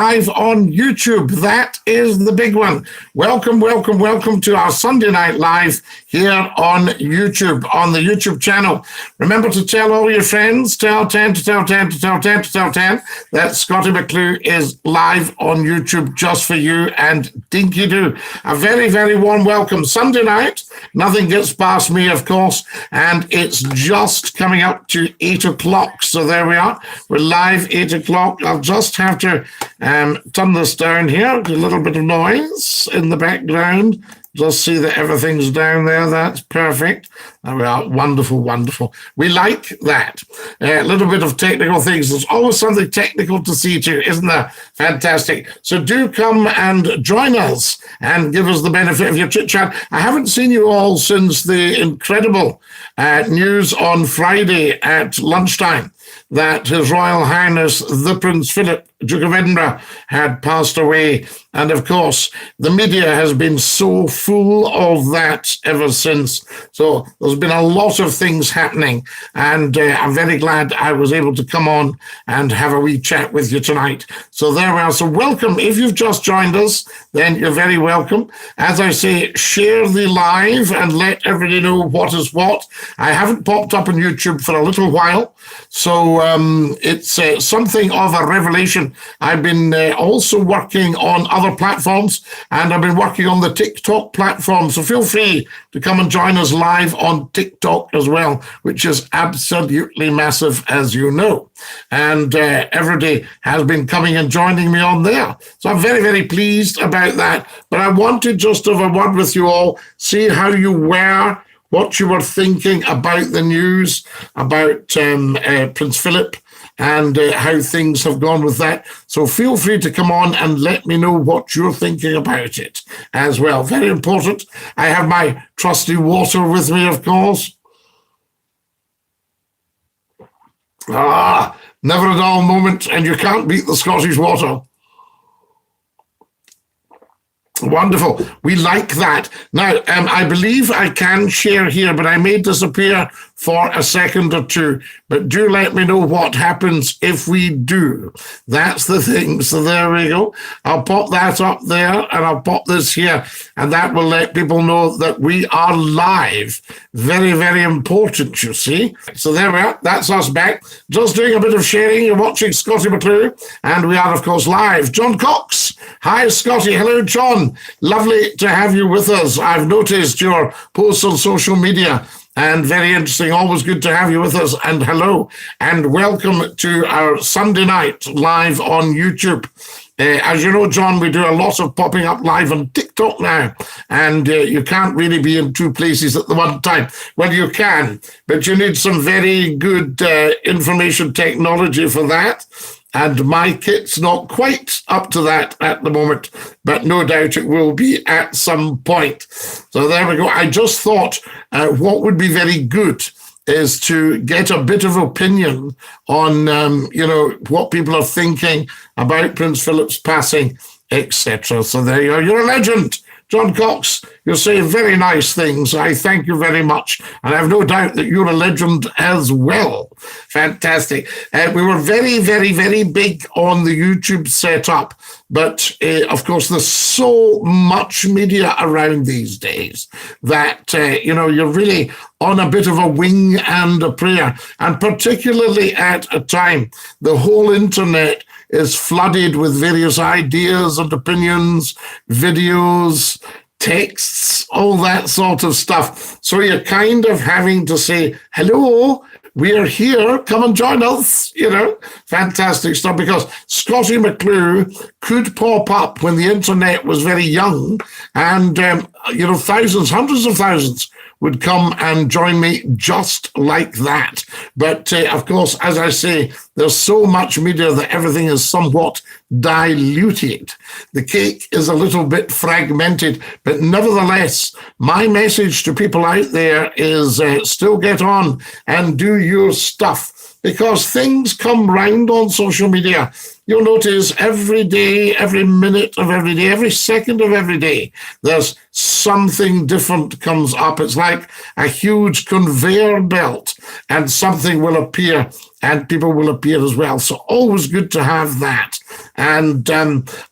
live on YouTube. That is the big one. Welcome, welcome, welcome to our Sunday Night Live here on YouTube, on the YouTube channel. Remember to tell all your friends, tell 10 to tell 10 to tell 10 to tell 10, that Scottie McClue is live on YouTube just for you and Dinky-Doo. A very, very warm welcome. Sunday night, nothing gets past me, of course, and it's just coming up to 8 o'clock. So there we are. We're live 8 o'clock. I'll just have to turn this down here. A little bit of noise in the background. Just see that everything's down there. That's perfect. There we are. Wonderful, wonderful. We like that. A little bit of technical things. There's always something technical to see to, isn't there? Fantastic. So do come and join us and give us the benefit of your chit-chat. I haven't seen you all since the incredible news on Friday at lunchtime that His Royal Highness the Prince Philip, Duke of Edinburgh, had passed away. And of course, the media has been so full of that ever since. So there's been a lot of things happening. And I'm very glad I was able to come on and have a wee chat with you tonight. So there we are. So welcome. If you've just joined us, then you're very welcome. As I say, share the live and let everybody know what is what. I haven't popped up on YouTube for a little while. So it's something of a revelation. I've been also working on other platforms, and I've been working on the TikTok platform. So feel free to come and join us live on TikTok as well, which is absolutely massive, as you know. And everybody has been coming and joining me on there. So I'm very, very pleased about that. But I wanted just to have a word with you all, see how you were, what you were thinking about the news about Prince Philip and how things have gone with that. So feel free to come on and let me know what you're thinking about it as well. Very important. I have my trusty water with me, of course. Never a dull moment, and you can't beat the Scottish water. Wonderful. We like that. Now, I believe I can share here, but I may disappear for a second or two. But do let me know what happens if we do. That's the thing. So there we go. I'll pop that up there, and I'll pop this here, and that will let people know that we are live. Very, very important, you see. So there we are. That's us back. Just doing a bit of sharing. You're watching Scottie McClue, and we are, of course, live. John Cox. Hi, Scottie. Hello, John. Lovely to have you with us. I've noticed your posts on social media, and very interesting. Always good to have you with us. And hello, and welcome to our Sunday night live on YouTube. As you know, John, we do a lot of popping up live on TikTok now, and you can't really be in two places at the one time. Well, you can, but you need some very good information technology for that. And my kit's not quite up to that at the moment, but no doubt it will be at some point. So there we go. I just thought what would be very good is to get a bit of opinion on, what people are thinking about Prince Philip's passing, etc. So there you are. You're a legend. John Cox, you're saying very nice things. I thank you very much. And I have no doubt that you're a legend as well. Fantastic. We were very, very, very big on the YouTube setup. But, of course, there's so much media around these days that, you're really on a bit of a wing and a prayer. And particularly at a time, the whole internet is flooded with various ideas and opinions, videos, texts, all that sort of stuff. So you're kind of having to say, hello, we're here, come and join us, fantastic stuff, because Scottie McClue could pop up when the internet was very young, and, thousands, hundreds of thousands would come and join me just like that. But, of course, as I say, there's so much media that everything is somewhat diluted. The cake is a little bit fragmented, but nevertheless, my message to people out there is still get on and do your stuff, because things come round on social media. You'll notice every day, every minute of every day, every second of every day, there's something different comes up. It's like a huge conveyor belt, and something will appear and people will appear as well. So always good to have that. And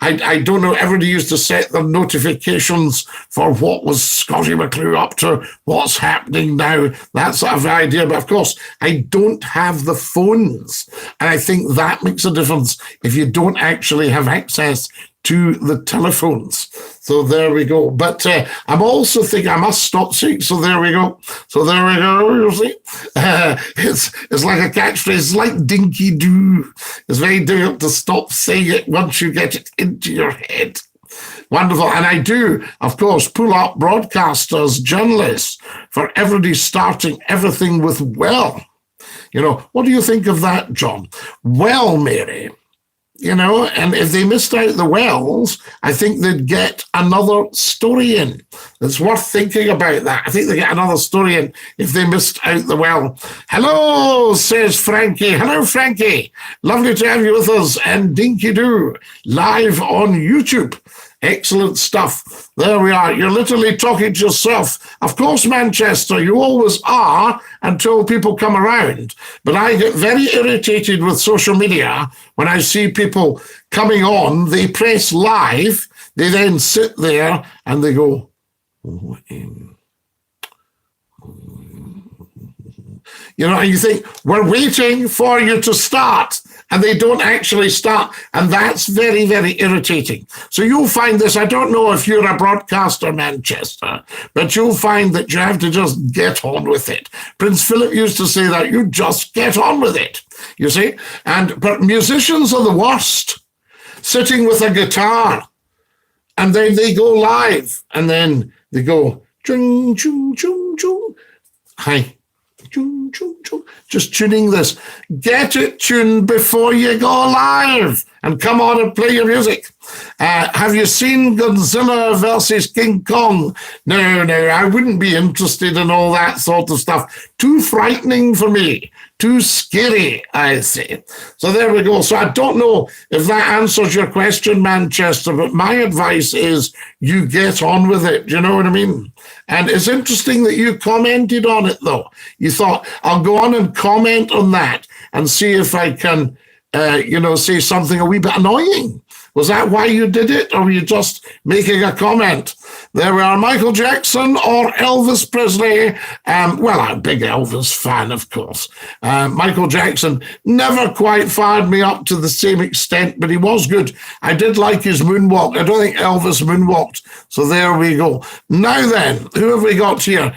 I don't know, everybody used to set their notifications for what was Scottie McClue up to, what's happening now, that sort of idea. But of course, I don't have the phones. And I think that makes a difference if you don't actually have access to the telephones. So there we go. But I'm also thinking I must stop saying, so there we go. So there we go, you see. It's like a catchphrase. It's like Dinky-Doo. It's very difficult to stop saying it once you get it into your head. Wonderful. And I do, of course, pull up broadcasters, journalists, for everybody starting everything with well. You know, what do you think of that, John? Well, Mary. You know, and if they missed out the wells, I think they'd get another story in. It's worth thinking about that. I think they get another story in if they missed out the well. Hello, says Frankie. Hello, Frankie. Lovely to have you with us. And Dinky-Doo, live on YouTube. Excellent stuff. There we are. You're literally talking to yourself. Of course, Manchester, you always are until people come around. But I get very irritated with social media when I see people coming on. They press live. They then sit there and they go, you know, and you think, we're waiting for you to start. And they don't actually start. And that's very, very irritating. So you'll find this, I don't know if you're a broadcaster, Manchester, but you'll find that you have to just get on with it. Prince Philip used to say that, you just get on with it, you see. But musicians are the worst, sitting with a guitar, and then they go live, and then they go, chung, chung, chung, chung. Hi. Just tuning this. Get it tuned before you go live and come on and play your music. Have you seen Godzilla versus King Kong? No, I wouldn't be interested in all that sort of stuff. Too frightening for me. Too scary, I say. So there we go. So I don't know if that answers your question, Manchester, but my advice is you get on with it. Do you know what I mean? And it's interesting that you commented on it, though. You thought, I'll go on and comment on that and see if I can, say something a wee bit annoying. Was that why you did it, or were you just making a comment? There we are, Michael Jackson or Elvis Presley. Well, I'm a big Elvis fan, of course. Michael Jackson never quite fired me up to the same extent, but he was good. I did like his moonwalk. I don't think Elvis moonwalked. So there we go. Now then, who have we got here?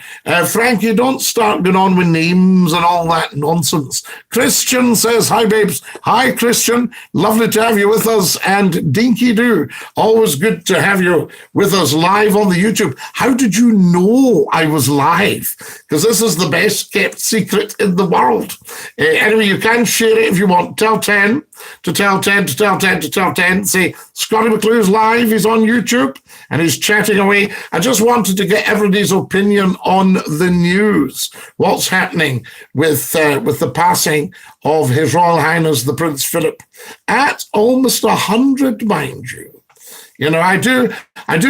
Frankie, don't start going on with names and all that nonsense. Christian says, hi, babes. Hi, Christian. Lovely to have you with us. And Dinky-Doo, always good to have you with us live on the YouTube. How did you know I was live? Because this is the best kept secret in the world. Anyway, you can share it if you want. Tell 10 to tell 10 to tell 10 to tell 10. Say, Scottie McClue's live. He's on YouTube and he's chatting away. I just wanted to get everybody's opinion on the news. What's happening with the passing of His Royal Highness the Prince Philip at almost 100, mind you. You know, I do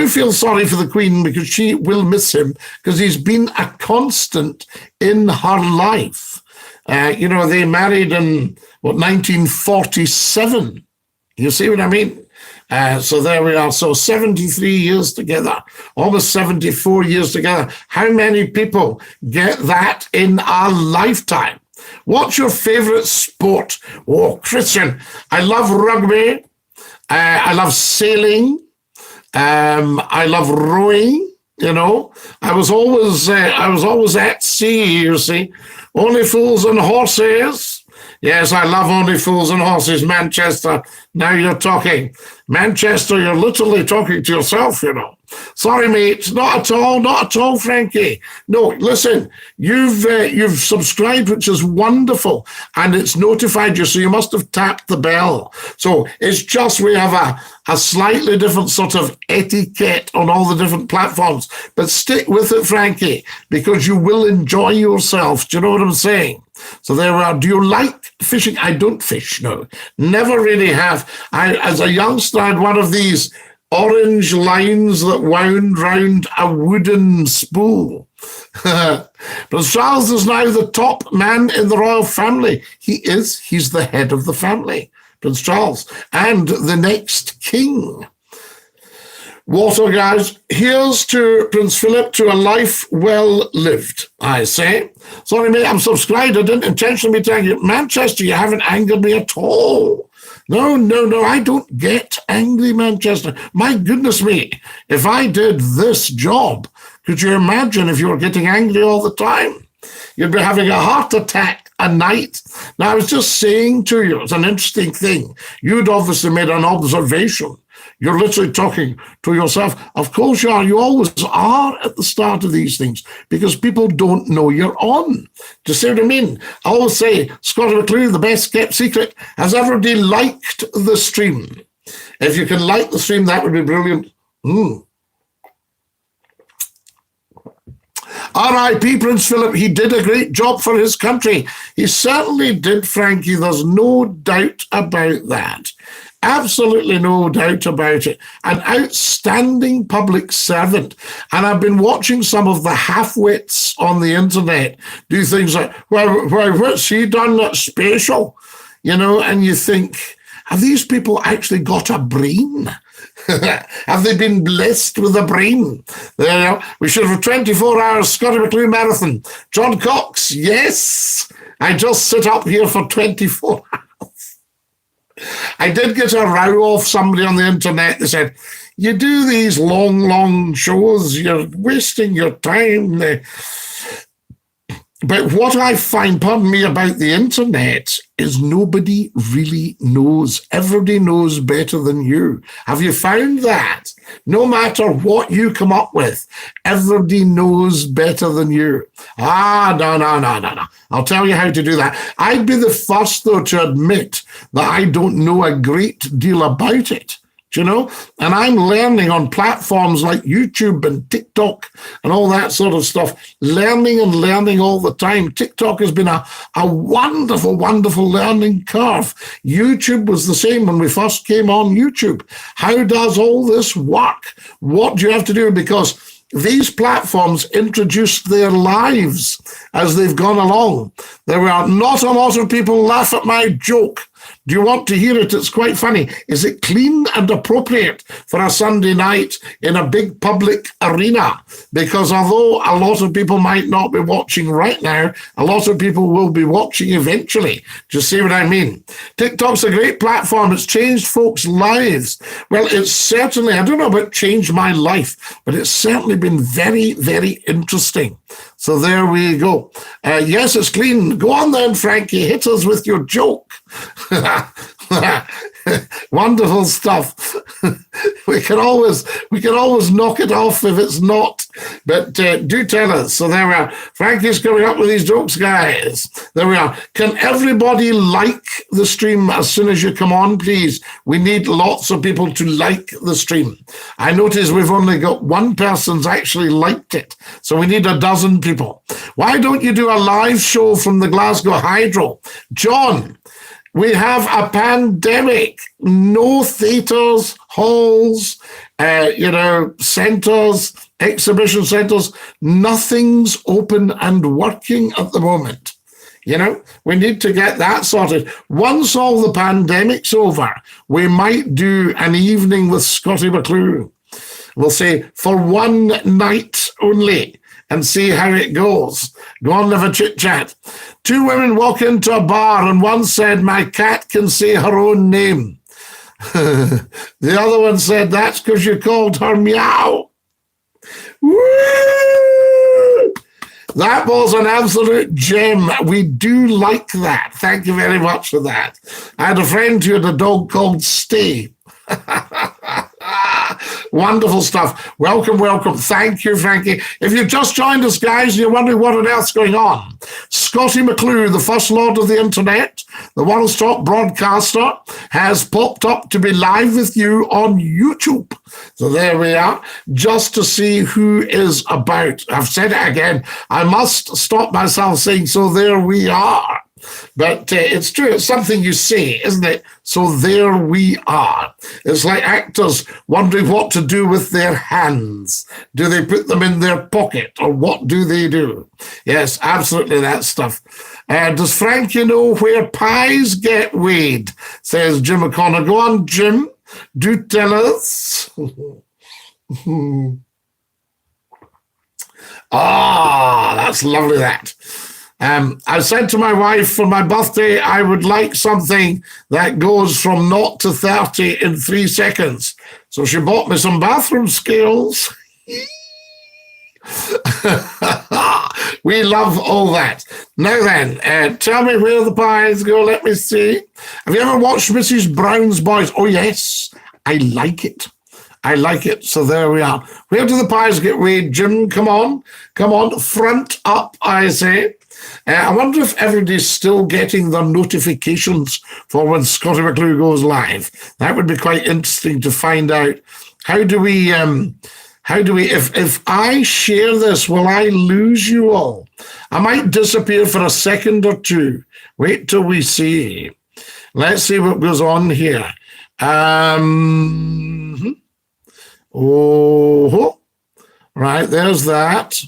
feel sorry for the Queen because she will miss him because he's been a constant in her life. They married in, 1947. You see what I mean? So there we are. So 73 years together, almost 74 years together. How many people get that in a lifetime? What's your favorite sport? Oh, Christian, I love rugby. I love sailing. I love rowing. You know, I was always at sea. You see, Only Fools and Horses. Yes, I love Only Fools and Horses. Manchester. Now you're talking. Manchester, you're literally talking to yourself. You know. Sorry, mate. Not at all, Frankie. No, listen, you've subscribed, which is wonderful, and it's notified you, so you must have tapped the bell. So it's just we have a slightly different sort of etiquette on all the different platforms. But stick with it, Frankie, because you will enjoy yourself. Do you know what I'm saying? So there we are. Do you like fishing? I don't fish, no. Never really have. As a youngster, I had one of these orange lines that wound round a wooden spool. Prince Charles is now the top man in the royal family. He's the head of the family. Prince Charles, and the next king. Water, guys. Here's to Prince Philip, to a life well lived, I say. Sorry, mate, I'm subscribed. I didn't intentionally be telling you. Manchester, you haven't angered me at all. No, I don't get angry, Manchester. My goodness me, if I did this job, could you imagine if you were getting angry all the time? You'd be having a heart attack a night. Now, I was just saying to you, it's an interesting thing. You'd obviously made an observation. You're literally talking to yourself. Of course you are. You always are at the start of these things because people don't know you're on. Do you see what I mean? I always say, Scottie McClue, the best kept secret. Has everybody liked the stream? If you can like the stream, that would be brilliant. R.I.P. Prince Philip, he did a great job for his country. He certainly did, Frankie. There's no doubt about that. Absolutely no doubt about it. An outstanding public servant. And I've been watching some of the half-wits on the internet do things like, well, what's he done that's special? You know, and you think, have these people actually got a brain? Have they been blessed with a brain? We should have a 24-hour Scottie McClue marathon. John Cox, yes. I just sit up here for 24 hours. I did get a row off somebody on the internet. They said, you do these long shows, you're wasting your time. But what I find, pardon me, about the internet is nobody really knows. Everybody knows better than you. Have you found that? No matter what you come up with, everybody knows better than you. No. I'll tell you how to do that. I'd be the first, though, to admit that I don't know a great deal about it. Do you know? And I'm learning on platforms like YouTube and TikTok and all that sort of stuff, learning all the time. TikTok has been a wonderful, wonderful learning curve. YouTube was the same when we first came on YouTube. How does all this work? What do you have to do? Because these platforms introduced their lives as they've gone along. There were not a lot of people laugh at my joke. Do you want to hear it? It's quite funny. Is it clean and appropriate for a Sunday night in a big public arena? Because although a lot of people might not be watching right now, a lot of people will be watching eventually. Do you see what I mean? TikTok's a great platform. It's changed folks' lives. Well, it's certainly, I don't know about changed my life, but it's certainly been very, very interesting. So there we go. Yes, it's clean. Go on then, Frankie. Hit us with your joke. Wonderful stuff. we can always knock it off if it's not, but do tell us. So there we are. Frankie's coming up with these jokes, guys. There we are. Can everybody like the stream as soon as you come on, please? We need lots of people to like the stream. I notice we've only got one person's actually liked it, so we need 12 people. Why don't you do a live show from the Glasgow Hydro? John, we have a pandemic. No theatres, halls, centres, exhibition centres. Nothing's open and working at the moment. You know, we need to get that sorted. Once all the pandemic's over, we might do an evening with Scottie McClue. We'll say for one night only and see how it goes. Go on, have a chit-chat. 2 women walk into a bar and one said, my cat can say her own name. The other one said, that's because you called her meow. Woo! That was an absolute gem. We do like that. Thank you very much for that. I had a friend who had a dog called Stay. Wonderful stuff. Welcome. Thank you, Frankie. If you've just joined us, guys, and you're wondering what on earth's going on, Scottie McClue, the First Lord of the Internet, the world's top broadcaster, has popped up to be live with you on YouTube. So there we are, just to see who is about. I've said it again. I must stop myself saying, so there we are. But it's true. It's something you say, isn't it? So there we are. It's like actors wondering what to do with their hands. Do they put them in their pocket, or what do they do? Yes, absolutely, that stuff. Does Frankie know where pies get weighed? Says Jim O'Connor. Go on, Jim. Do tell us. That's lovely, that. I said to my wife for my birthday, I would like something that goes from 0 to 30 in 3 seconds. So she bought me some bathroom scales. We love all that. Now then, tell me where the pies go. Let me see. Have you ever watched Mrs. Brown's Boys? Oh, yes. I like it. I like it. So there we are. Where do the pies get weighed, Jim? Come on. Come on. Front up, I say. I wonder if everybody's still getting their notifications for when Scottie McClue goes live. That would be quite interesting to find out. How do we, if I share this, will I lose you all? I might disappear for a second or two. Wait till we see. Let's see what goes on here. Oh, right, there's that.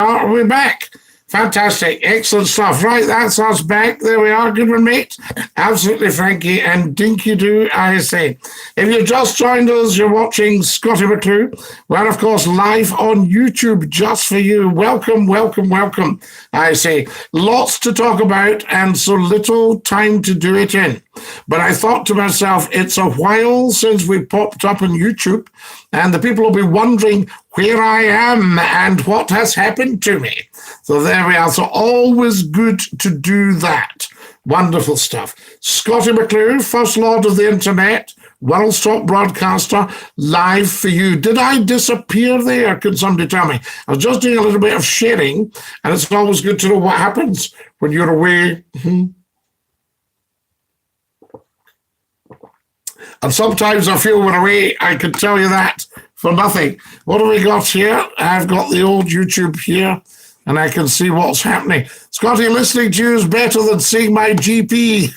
Are we back? Fantastic. Excellent stuff. Right, that's us back. There we are. Good one, mate. Absolutely, Frankie. And Dinky-Doo, I say. If you just joined us, you're watching Scottie McClue. Well, of course, live on YouTube just for you. Welcome, welcome, welcome, I say. Lots to talk about and so little time to do it in. But I thought to myself, it's a while since we popped up on YouTube, and the people will be wondering where I am and what has happened to me. So there we are. So always good to do that. Wonderful stuff. Scottie McClue, First Lord of the Internet, world's top broadcaster, live for you. Did I disappear there? Can somebody tell me? I was just doing a little bit of sharing, and it's always good to know what happens when you're away. And sometimes I feel when away, I can tell you that for nothing. What have we got here? I've got the old YouTube here, and I can see what's happening. Scottie, listening to you is better than seeing my GP.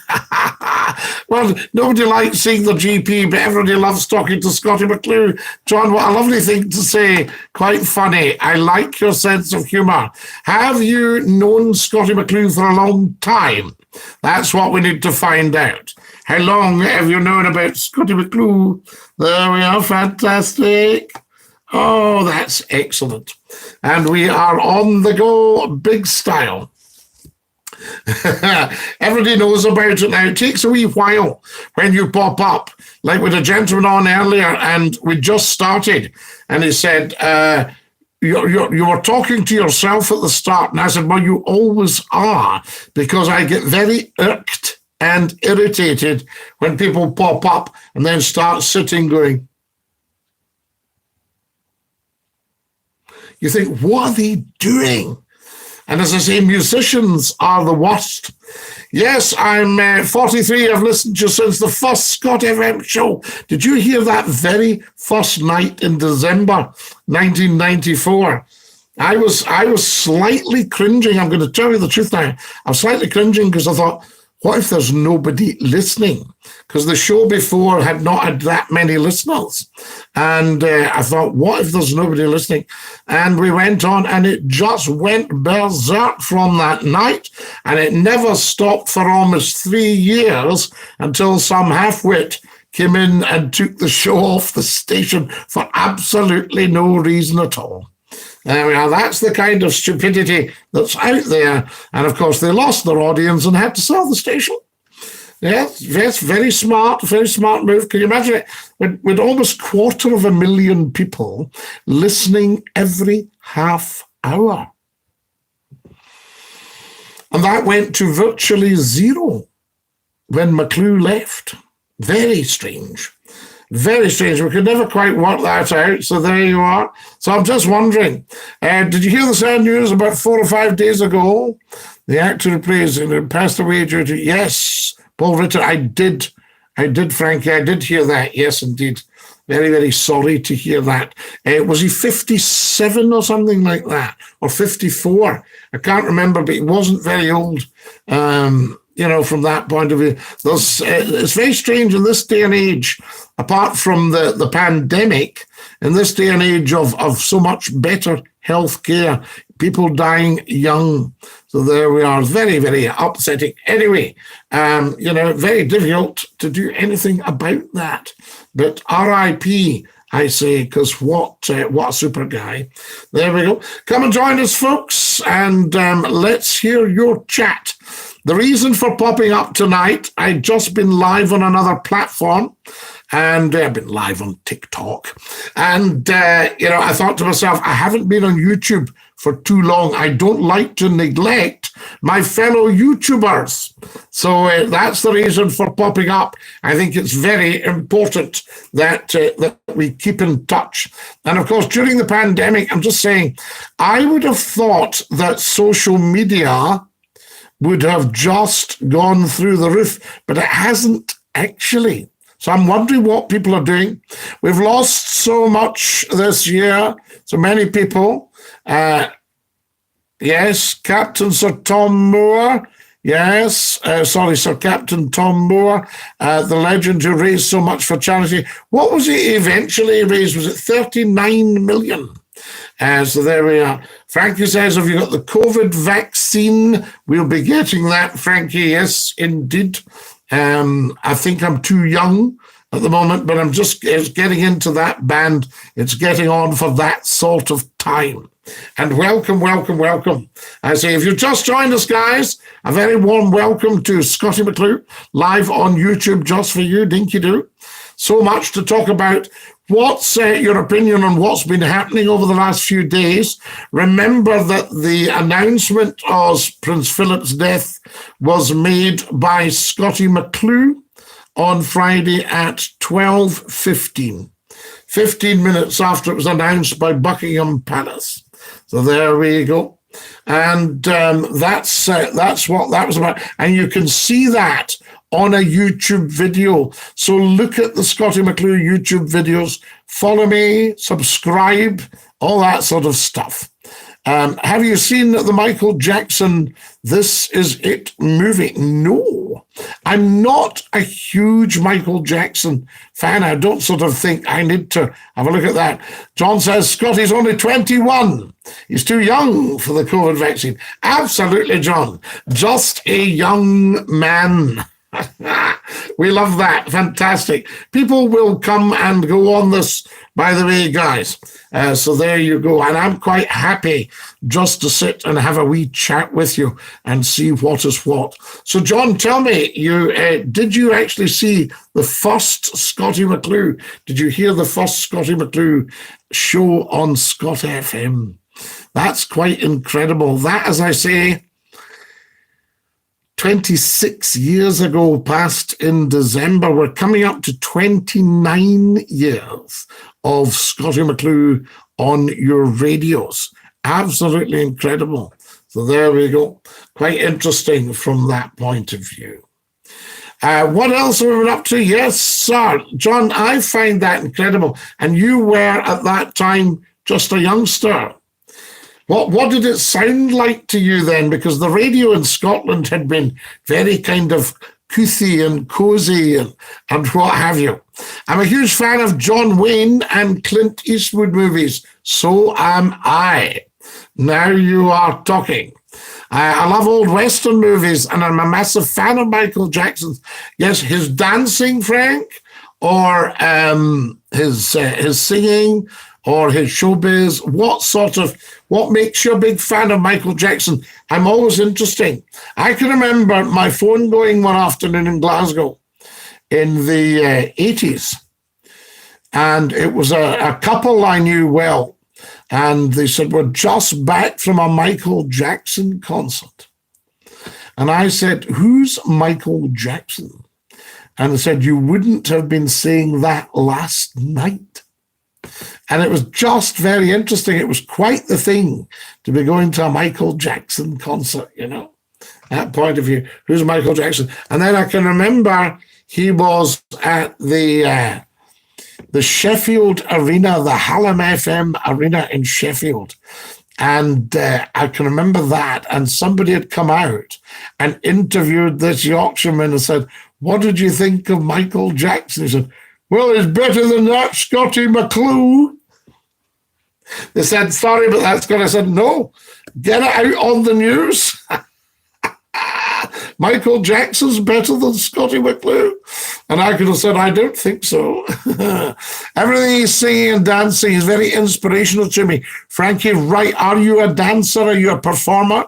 Well, nobody likes seeing the GP, but everybody loves talking to Scottie McClue. John, what a lovely thing to say. Quite funny. I like your sense of humour. Have you known Scottie McClue for a long time? That's what we need to find out. How long have you known about Scottie McClue? There we are. Fantastic. Oh, that's excellent. And we are on the go, big style. Everybody knows about it now. It takes a wee while when you pop up. Like with a gentleman on earlier, and we just started, and he said, you were talking to yourself at the start. And I said, well, you always are, because I get very irked and irritated when people pop up and then start sitting going. You think, what are they doing? And as I say, musicians are the worst. Yes, I'm 43. I've listened to you since the first Scott FM show. Did you hear that very first night in December 1994? I was slightly cringing. I'm going to tell you the truth now. I'm slightly cringing because I thought, what if there's nobody listening? Because the show before had not had that many listeners. And I thought, what if there's nobody listening? And we went on, and it just went berserk from that night. And it never stopped for almost 3 years until some half-wit came in and took the show off the station for absolutely no reason at all. There we are. That's the kind of stupidity that's out there. And of course, they lost their audience and had to sell the station. Yes, very smart move. Can you imagine it? With almost 250,000 people listening every half hour. And that went to virtually zero when McClue left. Very strange. Very strange. We could never quite work that out. So there you are. So I'm just wondering, did you hear the sad news about 4 or 5 days ago? The actor who plays and passed away due to, yes, Paul Ritter. I did, Frankie. I did hear that. Yes, indeed. Very, very sorry to hear that. Was he 57 or something like that? Or 54? I can't remember, but he wasn't very old, from that point of view. It's very strange in this day and age, apart from the pandemic, in this day and age of so much better health care, people dying young. So there we are. Very, very upsetting. Anyway, very difficult to do anything about that. But RIP, I say, because what a super guy. There we go. Come and join us, folks, and let's hear your chat. The reason for popping up tonight, I'd just been live on another platform, and I've been live on TikTok. And, I thought to myself, I haven't been on YouTube for too long. I don't like to neglect my fellow YouTubers. So that's the reason for popping up. I think it's very important that we keep in touch. And of course, during the pandemic, I'm just saying, I would have thought that social media would have just gone through the roof, but it hasn't actually. So I'm wondering what people are doing. We've lost so much this year, so many people. Yes, Captain Sir Tom Moore. Yes, Sir Captain Tom Moore, the legend who raised so much for charity. What was it eventually raised? Was it 39 million? So there we are. Frankie says, have you got the COVID vaccine? We'll be getting that, Frankie. Yes, indeed. I think I'm too young at the moment, but it's getting into that band. It's getting on for that sort of time. And welcome, welcome, welcome. I say, if you just joined us, guys, a very warm welcome to Scottie McClue, live on YouTube just for you, Dinky-Doo. So much to talk about. What's your opinion on what's been happening over the last few days? Remember that the announcement of Prince Philip's death was made by Scottie McClue on Friday at 12:15, 15 minutes after it was announced by Buckingham Palace. So there we go. And that's what that was about. And you can see that on a YouTube video. So look at the Scottie McClue YouTube videos, follow me, subscribe, all that sort of stuff. Have you seen the Michael Jackson This Is It movie? No, I'm not a huge Michael Jackson fan. I don't sort of think I need to have a look at that. John says Scottie's only 21. He's too young for the COVID vaccine. Absolutely, John. Just a young man. We love that. Fantastic. People will come and go on this, by the way, guys. So there you go. And I'm quite happy just to sit and have a wee chat with you and see what is what. So, John, tell me, did you actually see the first Scottie McClue? Did you hear the first Scottie McClue show on Scott FM? That's quite incredible. That, as I say, 26 years ago, passed in December. We're coming up to 29 years of Scottie McClue on your radios. Absolutely incredible. So there we go. Quite interesting from that point of view. What else have we been up to? Yes, sir. John, I find that incredible. And you were at that time just a youngster. What did it sound like to you then? Because the radio in Scotland had been very kind of couthy and cozy and what have you. I'm a huge fan of John Wayne and Clint Eastwood movies. So am I. Now you are talking. I love old Western movies, and I'm a massive fan of Michael Jackson's. Yes, his dancing, Frank, or his singing, or his showbiz. What makes you a big fan of Michael Jackson? I'm always interesting. I can remember my phone going one afternoon in Glasgow in the 80s, and it was a couple I knew well, and they said, we're just back from a Michael Jackson concert. And I said, who's Michael Jackson? And they said, you wouldn't have been saying that last night. And it was just very interesting. It was quite the thing to be going to a Michael Jackson concert, that point of view. Who's Michael Jackson? And then I can remember he was at the the Sheffield Arena, the Hallam FM Arena in Sheffield. And I can remember that. And somebody had come out and interviewed this Yorkshireman and said, what did you think of Michael Jackson? He said, well, he's better than that Scottie McClue. They said, sorry, but that's good. I said, no, get it out on the news. Michael Jackson's better than Scottie McClue. And I could have said, I don't think so. Everything he's singing and dancing is very inspirational to me. Frankie, right, are you a dancer? Are you a performer?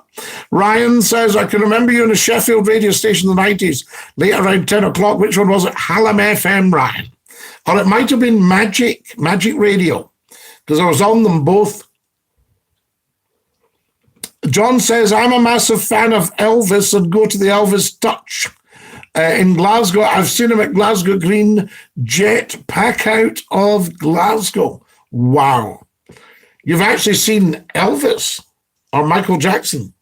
Ryan says, I can remember you on a Sheffield radio station in the 90s, late around 10 o'clock. Which one was it? Hallam FM, Ryan. Or it might have been Magic Radio, because I was on them both. John says, I'm a massive fan of Elvis and go to the Elvis Touch in Glasgow. I've seen him at Glasgow Green Jet Pack Out of Glasgow. Wow. You've actually seen Elvis or Michael Jackson.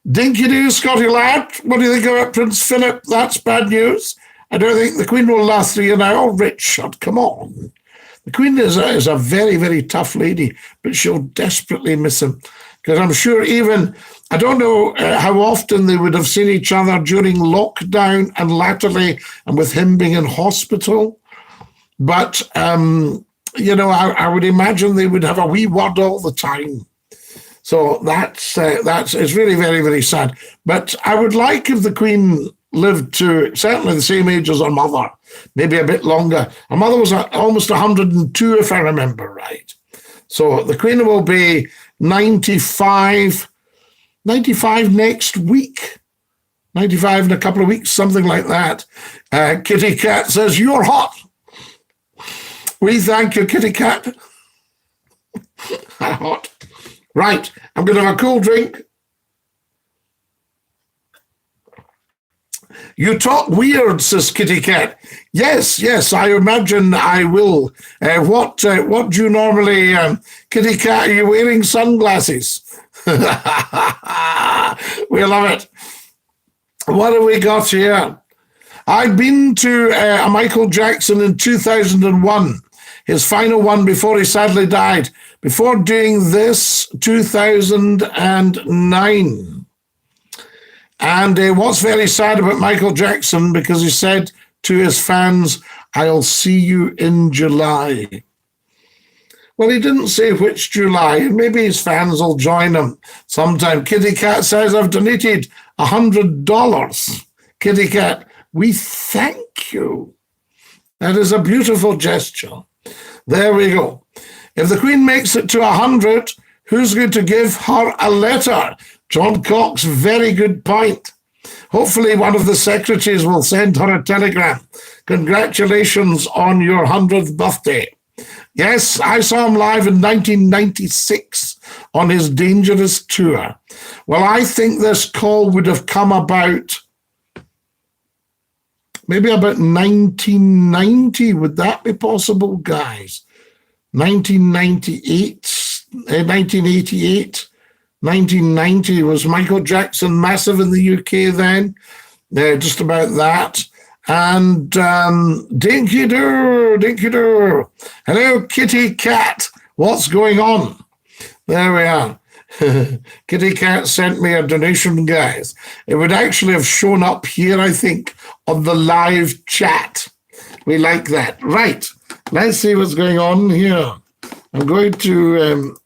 Dinky-Doo, Scotty lad, what do you think about Prince Philip? That's bad news. I don't think the Queen will last 3 years now. Oh, Richard, come on. The Queen is a very, very tough lady, but she'll desperately miss him. Because I'm sure even, I don't know how often they would have seen each other during lockdown and latterly, and with him being in hospital. But, you know, I would imagine they would have a wee word all the time. So that's it's really very, very sad. But I would like if the Queen lived to certainly the same age as her mother, maybe a bit longer. Her mother was almost 102, if I remember right. So the Queen will be 95 next week. 95 in a couple of weeks, something like that. Kitty Cat says, you're hot. We thank you, Kitty Cat. Hot. Right, I'm going to have a cool drink. You talk weird, says Kitty Cat. Yes, I imagine I will. What do you normally, Kitty Cat, are you wearing sunglasses? We love it. What have we got here? I've been to a Michael Jackson in 2001, his final one before he sadly died. Before doing this, 2009. And what's very sad about Michael Jackson, because he said to his fans, I'll see you in July. Well, he didn't say which July. Maybe his fans will join him sometime. Kitty Cat says, I've donated $100. Kitty Cat, we thank you. That is a beautiful gesture. There we go. If the Queen makes it to 100, who's going to give her a letter? John Cox, very good point. Hopefully one of the secretaries will send her a telegram. Congratulations on your 100th birthday. Yes, I saw him live in 1996 on his Dangerous tour. Well, I think this call would have come about maybe about 1990. Would that be possible, guys? 1988, 1990, was Michael Jackson massive in the UK then? Just about that. And Dinky-Doo. Hello, Kitty Cat. What's going on? There we are. Kitty Cat sent me a donation, guys. It would actually have shown up here, I think, on the live chat. We like that. Right. Let's see what's going on here. I'm going to,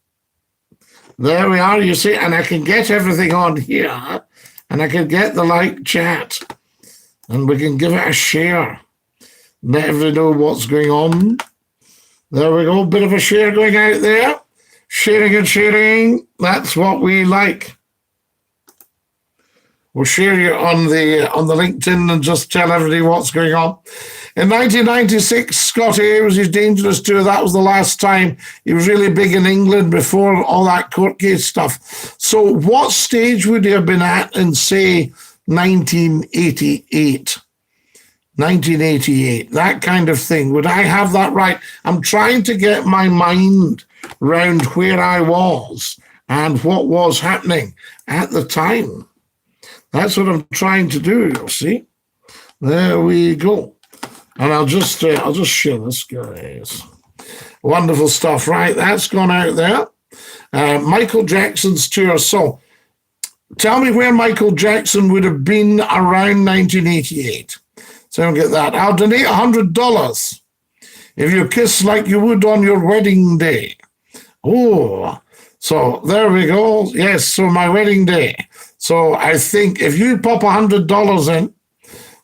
there we are, you see, and I can get everything on here, and I can get the live chat, and we can give it a share. Let everybody know what's going on. There we go, bit of a share going out there. Sharing and sharing, that's what we like. We'll share you on the LinkedIn and just tell everybody what's going on. In 1996, Scottie was his Dangerous tour. That was the last time he was really big in England before all that court case stuff. So what stage would he have been at in, say, 1988? 1988, that kind of thing. Would I have that right? I'm trying to get my mind round where I was and what was happening at the time. That's what I'm trying to do, you'll see. There we go. And I'll just share this, guys. Wonderful stuff, right? That's gone out there. Michael Jackson's tour. So tell me where Michael Jackson would have been around 1988. So I'll get that. I'll donate $100 if you kiss like you would on your wedding day. Oh, so there we go. Yes, so my wedding day. So I think if you pop $100 in,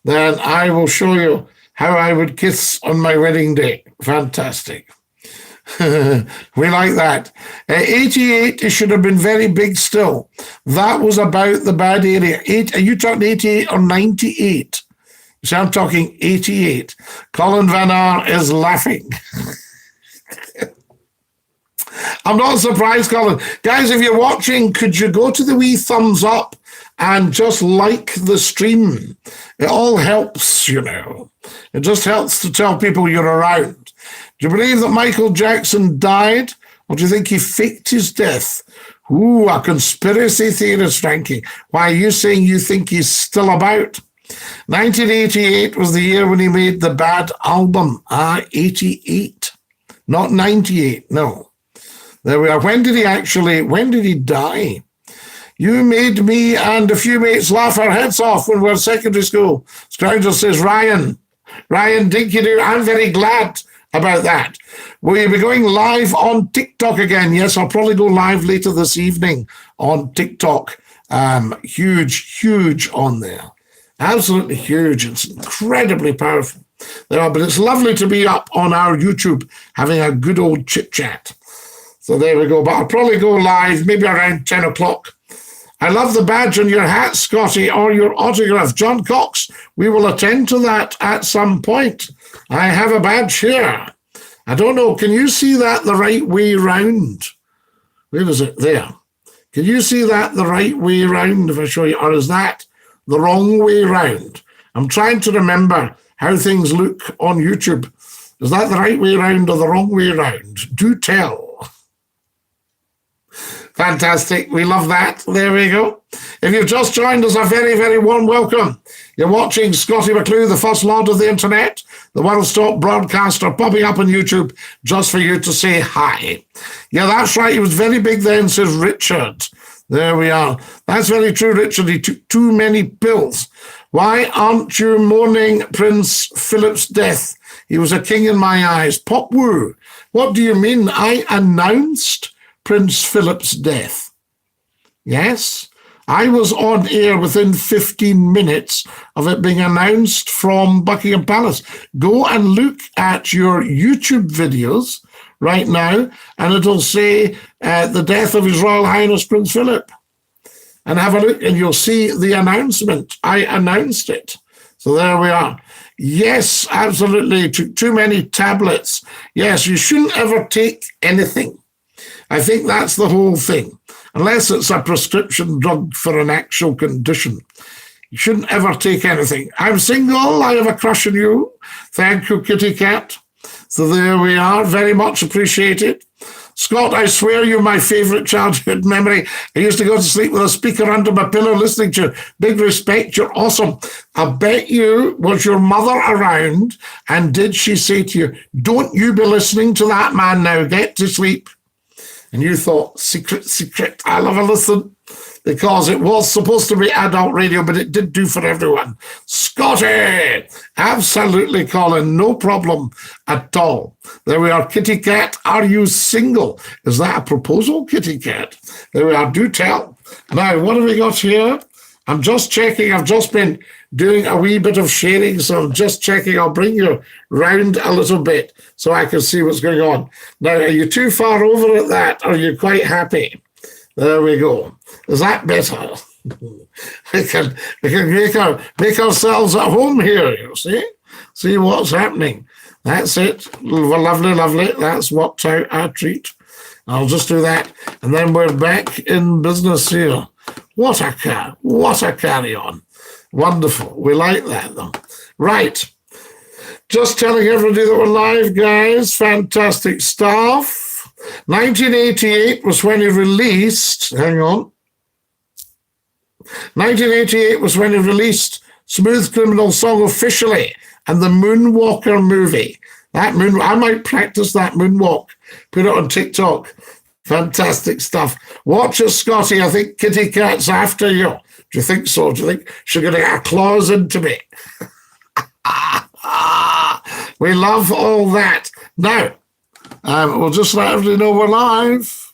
then I will show you how I would kiss on my wedding day. Fantastic. We like that. 88, it should have been very big still. That was about the bad area. Are you talking 88 or 98? So I'm talking 88. Colin Van Aar is laughing. I'm not surprised, Colin. Guys, if you're watching, could you go to the wee thumbs up and just like the stream? It all helps, you know. It just helps to tell people you're around. Do you believe that Michael Jackson died, or do you think he faked his death? Ooh, a conspiracy theorist, Frankie. Why are you saying you think he's still about? 1988 was the year when he made the Bad album. 88. Not 98, no. There we are. When did he die? You made me and a few mates laugh our heads off when we were in secondary school. Scrounger says, Ryan Dinky-Doo, I'm very glad about that. Will you be going live on TikTok again? Yes, I'll probably go live later this evening on TikTok. Huge on there. Absolutely huge. It's incredibly powerful. But it's lovely to be up on our YouTube having a good old chit chat. So there we go. But I'll probably go live maybe around 10 o'clock. I love the badge on your hat, Scottie, or your autograph. John Cox, we will attend to that at some point. I have a badge here. I don't know. Can you see that the right way round? Where is it? There. Can you see that the right way round if I show you? Or is that the wrong way round? I'm trying to remember how things look on YouTube. Is that the right way round or the wrong way round? Do tell. Fantastic. We love that. There we go. If you've just joined us, a very, very warm welcome. You're watching Scottie McClue, the first lord of the internet, the world's top broadcaster, popping up on YouTube just for you to say hi. Yeah, that's right. He was very big then, says Richard. There we are. That's very true, Richard. He took too many pills. Why aren't you mourning Prince Philip's death? He was a king in my eyes. Pop woo. What do you mean? I announced Prince Philip's death. Yes, I was on air within 15 minutes of it being announced from Buckingham Palace. Go and look at your YouTube videos right now, and it'll say the death of His Royal Highness Prince Philip. And have a look, and you'll see the announcement. I announced it. So there we are. Yes, absolutely. Too many tablets. Yes, you shouldn't ever take anything. I think that's the whole thing. Unless it's a prescription drug for an actual condition. You shouldn't ever take anything. I'm single. I have a crush on you. Thank you, Kitty Cat. So there we are. Very much appreciated. Scott, I swear you're my favourite childhood memory. I used to go to sleep with a speaker under my pillow listening to you. Big respect. You're awesome. I bet you, was your mother around and did she say to you, don't you be listening to that man now. Get to sleep. And you thought, secret, I'll have a listen, because it was supposed to be adult radio, but it did do for everyone. Scottie! Absolutely, Colin, no problem at all. There we are. Kitty Cat, are you single? Is that a proposal, Kitty Cat? There we are. Do tell. Now, what have we got here? I'm just checking. I've just been doing a wee bit of sharing, so I'm just checking. I'll bring you round a little bit so I can see what's going on. Now, are you too far over at that? Or are you quite happy? There we go. Is that better? we can make ourselves at home here, you see? See what's happening. That's it. Lovely, lovely. That's worked out our treat. I'll just do that. And then we're back in business here. What a carry-on. Wonderful. We like that, though. Right. Just telling everybody that we're live, guys. Fantastic stuff. 1988 was when he released, hang on. 1988 was when he released Smooth Criminal Song officially and the Moonwalker movie. I might practice that moonwalk, put it on TikTok. Fantastic stuff. Watch it, Scottie. I think Kitty Cat's after you. Do you think so? Do you think she's going to get her claws into me? We love all that. Now, we'll just let everybody know we're live.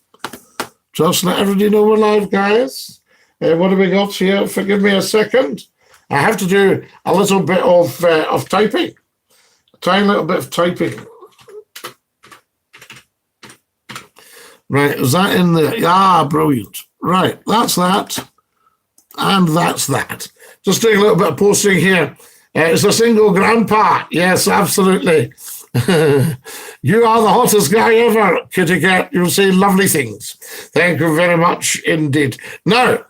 Just let everybody know we're live, guys. What have we got here? Forgive me a second. I have to do a little bit of typing. A tiny little bit of typing. Right, is that in there? Yeah, brilliant. Right, that's that. And that's that. Just doing a little bit of posting here. It's a single grandpa. Yes, absolutely. You are the hottest guy ever, Kitty Cat. You'll say lovely things. Thank you very much indeed. Now,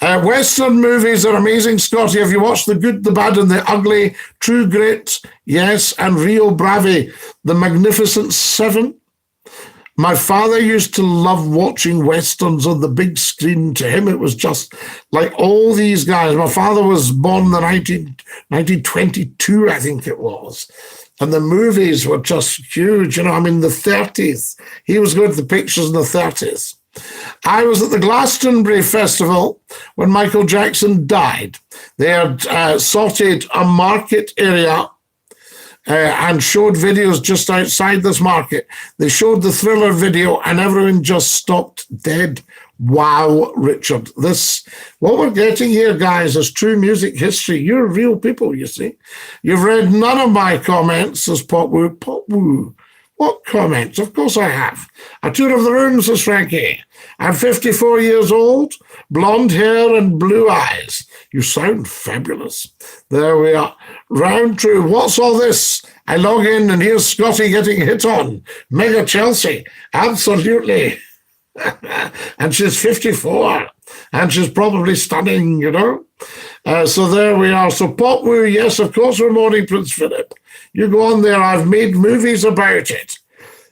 Western movies are amazing, Scottie. Have you watched The Good, the Bad, and the Ugly, True Grit, yes, and Rio Bravo, The Magnificent Seven? My father used to love watching Westerns on the big screen. To him, it was just like all these guys. My father was born in the 1922, I think it was. And the movies were just huge. You know, I mean, the 30s. He was going to the pictures in the 30s. I was at the Glastonbury Festival when Michael Jackson died. They had sorted a market area and showed videos just outside this market. They showed the Thriller video and everyone just stopped dead. Wow, Richard. What we're getting here, guys, is true music history. You're real people, you see. You've read none of my comments, says Popwoo. Popwoo. What comments? Of course I have. A tour of the room, says Frankie. I'm 54 years old, blonde hair and blue eyes. You sound fabulous. There we are. Round true. What's all this? I log in and here's Scottie getting hit on. Mega Chelsea. Absolutely. And she's 54. And she's probably stunning, you know. So there we are. So Popwoo, yes, of course we're mourning Prince Philip. You go on there. I've made movies about it.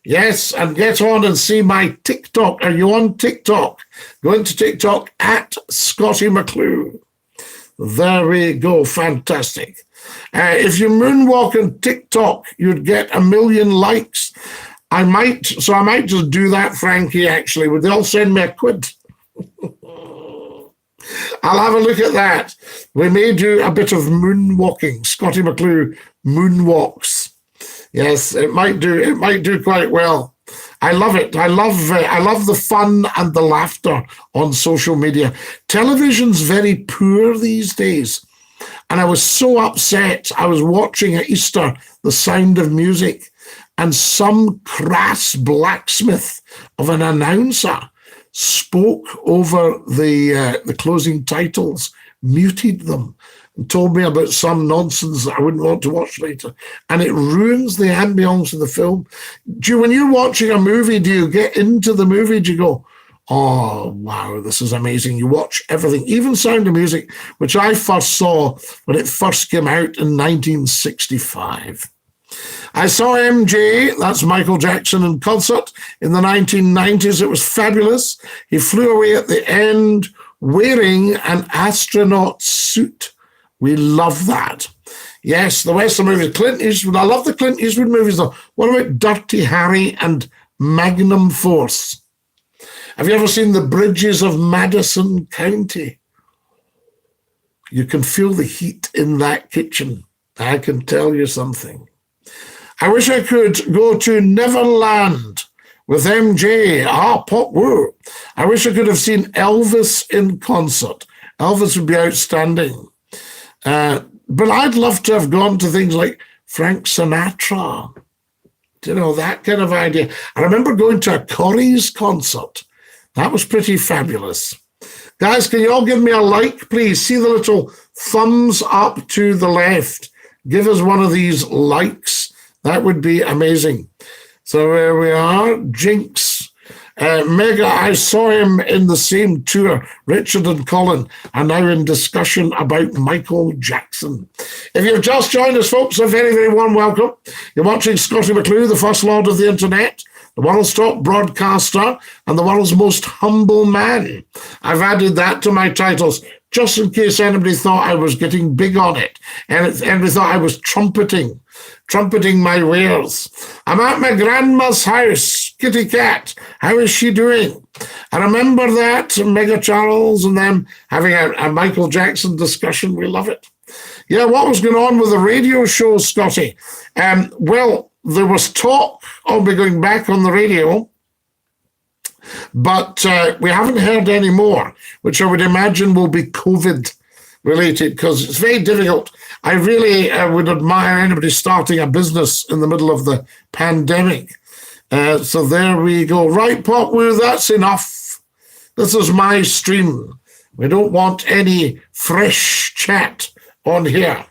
Yes, and get on and see my TikTok. Are you on TikTok? Go into TikTok at Scottie McClue. There we go. Fantastic. If you moonwalk on TikTok, you'd get 1 million likes. I might just do that, Frankie, actually. Would they all send me a quid? I'll have a look at that. We may do a bit of moonwalking. Scottie McClue moonwalks. Yes, it might do quite well. I love it. I love the fun and the laughter on social media. Television's very poor these days. And I was so upset. I was watching at Easter The Sound of Music, and some crass blacksmith of an announcer spoke over the closing titles, muted them, and told me about some nonsense that I wouldn't want to watch later. And it ruins the ambience of the film. When you're watching a movie, do you get into the movie? Do you go, oh, wow, this is amazing. You watch everything, even Sound of Music, which I first saw when it first came out in 1965. I saw MJ, that's Michael Jackson, in concert in the 1990s. It was fabulous. He flew away at the end wearing an astronaut suit. We love that. Yes, the Western movies. Clint Eastwood. I love the Clint Eastwood movies, though. What about Dirty Harry and Magnum Force? Have you ever seen The Bridges of Madison County? You can feel the heat in that kitchen. I can tell you something. I wish I could go to Neverland with MJ. Popwoo. I wish I could have seen Elvis in concert. Elvis would be outstanding. But I'd love to have gone to things like Frank Sinatra. You know, that kind of idea. I remember going to a Corrie's concert. That was pretty fabulous. Guys, can you all give me a like, please? See the little thumbs up to the left. Give us one of these likes. That would be amazing. So here we are. Jinx. Mega, I saw him in the same tour. Richard and Colin are now in discussion about Michael Jackson. If you've just joined us, folks, a very, very warm welcome. You're watching Scottie McClue, the First Lord of the Internet. the world's top broadcaster, and the world's most humble man. I've added that to my titles, just in case anybody thought I was getting big on it, and anybody thought I was trumpeting my wares. I'm at my grandma's house, Kitty Cat. How is she doing? I remember that, Mega Charles and them having a Michael Jackson discussion. We love it. Yeah, what was going on with the radio show, Scotty? Well, there was talk of me going back on the radio, but we haven't heard any more, which I would imagine will be COVID related, because it's very difficult. I really would admire anybody starting a business in the middle of the pandemic. So there we go. Right, POPUP, that's enough. This is my stream. We don't want any fresh chat on here.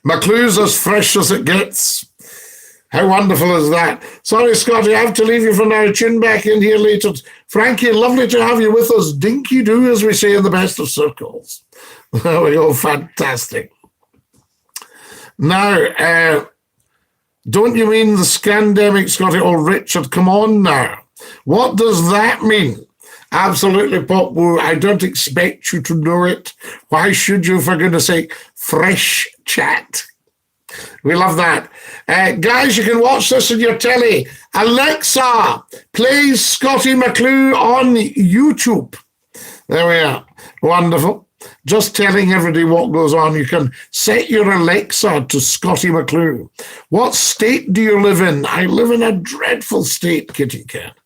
McClue's as fresh as it gets. How wonderful is that? Sorry, Scotty, I have to leave you for now. Tune back in here later. Frankie, lovely to have you with us. Dinky-Doo, as we say in the best of circles. There we go, fantastic. Now, don't you mean the scandemic, Scotty? Oh, Richard, come on now. What does that mean? Absolutely, POPUP. I don't expect you to know it. Why should you, for goodness sake? Fresh chat. We love that. Guys, you can watch this on your telly. Alexa, play Scottie McClue on YouTube. There we are. Wonderful. Just telling everybody what goes on. You can set your Alexa to Scottie McClue. What state do you live in? I live in a dreadful state, Kitty Cat.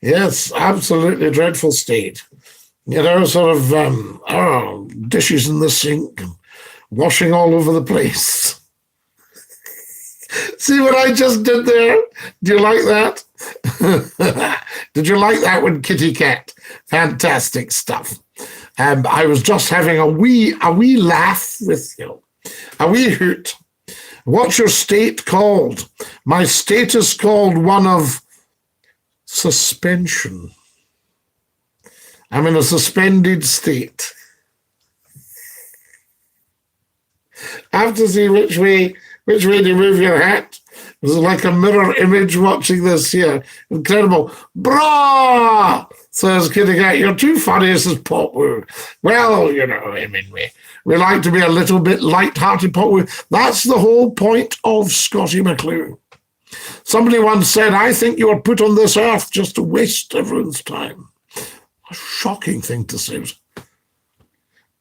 Yes, absolutely dreadful state. You know, sort of dishes in the sink, washing all over the place. See what I just did there? Do you like that? Did you like that one, Kitty Cat? Fantastic stuff. I was just having a wee laugh with you, a wee hoot. What's your state called? My state is called one of suspension. I'm in a suspended state. I have to see which way do you move your hat? It was like a mirror image watching this here. Incredible. Brah! Says Kitty Cat, you're too funny, says POPUP. Well, you know, I mean, we like to be a little bit light-hearted, POPUP. That's the whole point of Scottie McClue. Somebody once said, I think you were put on this earth just to waste everyone's time. A shocking thing to say.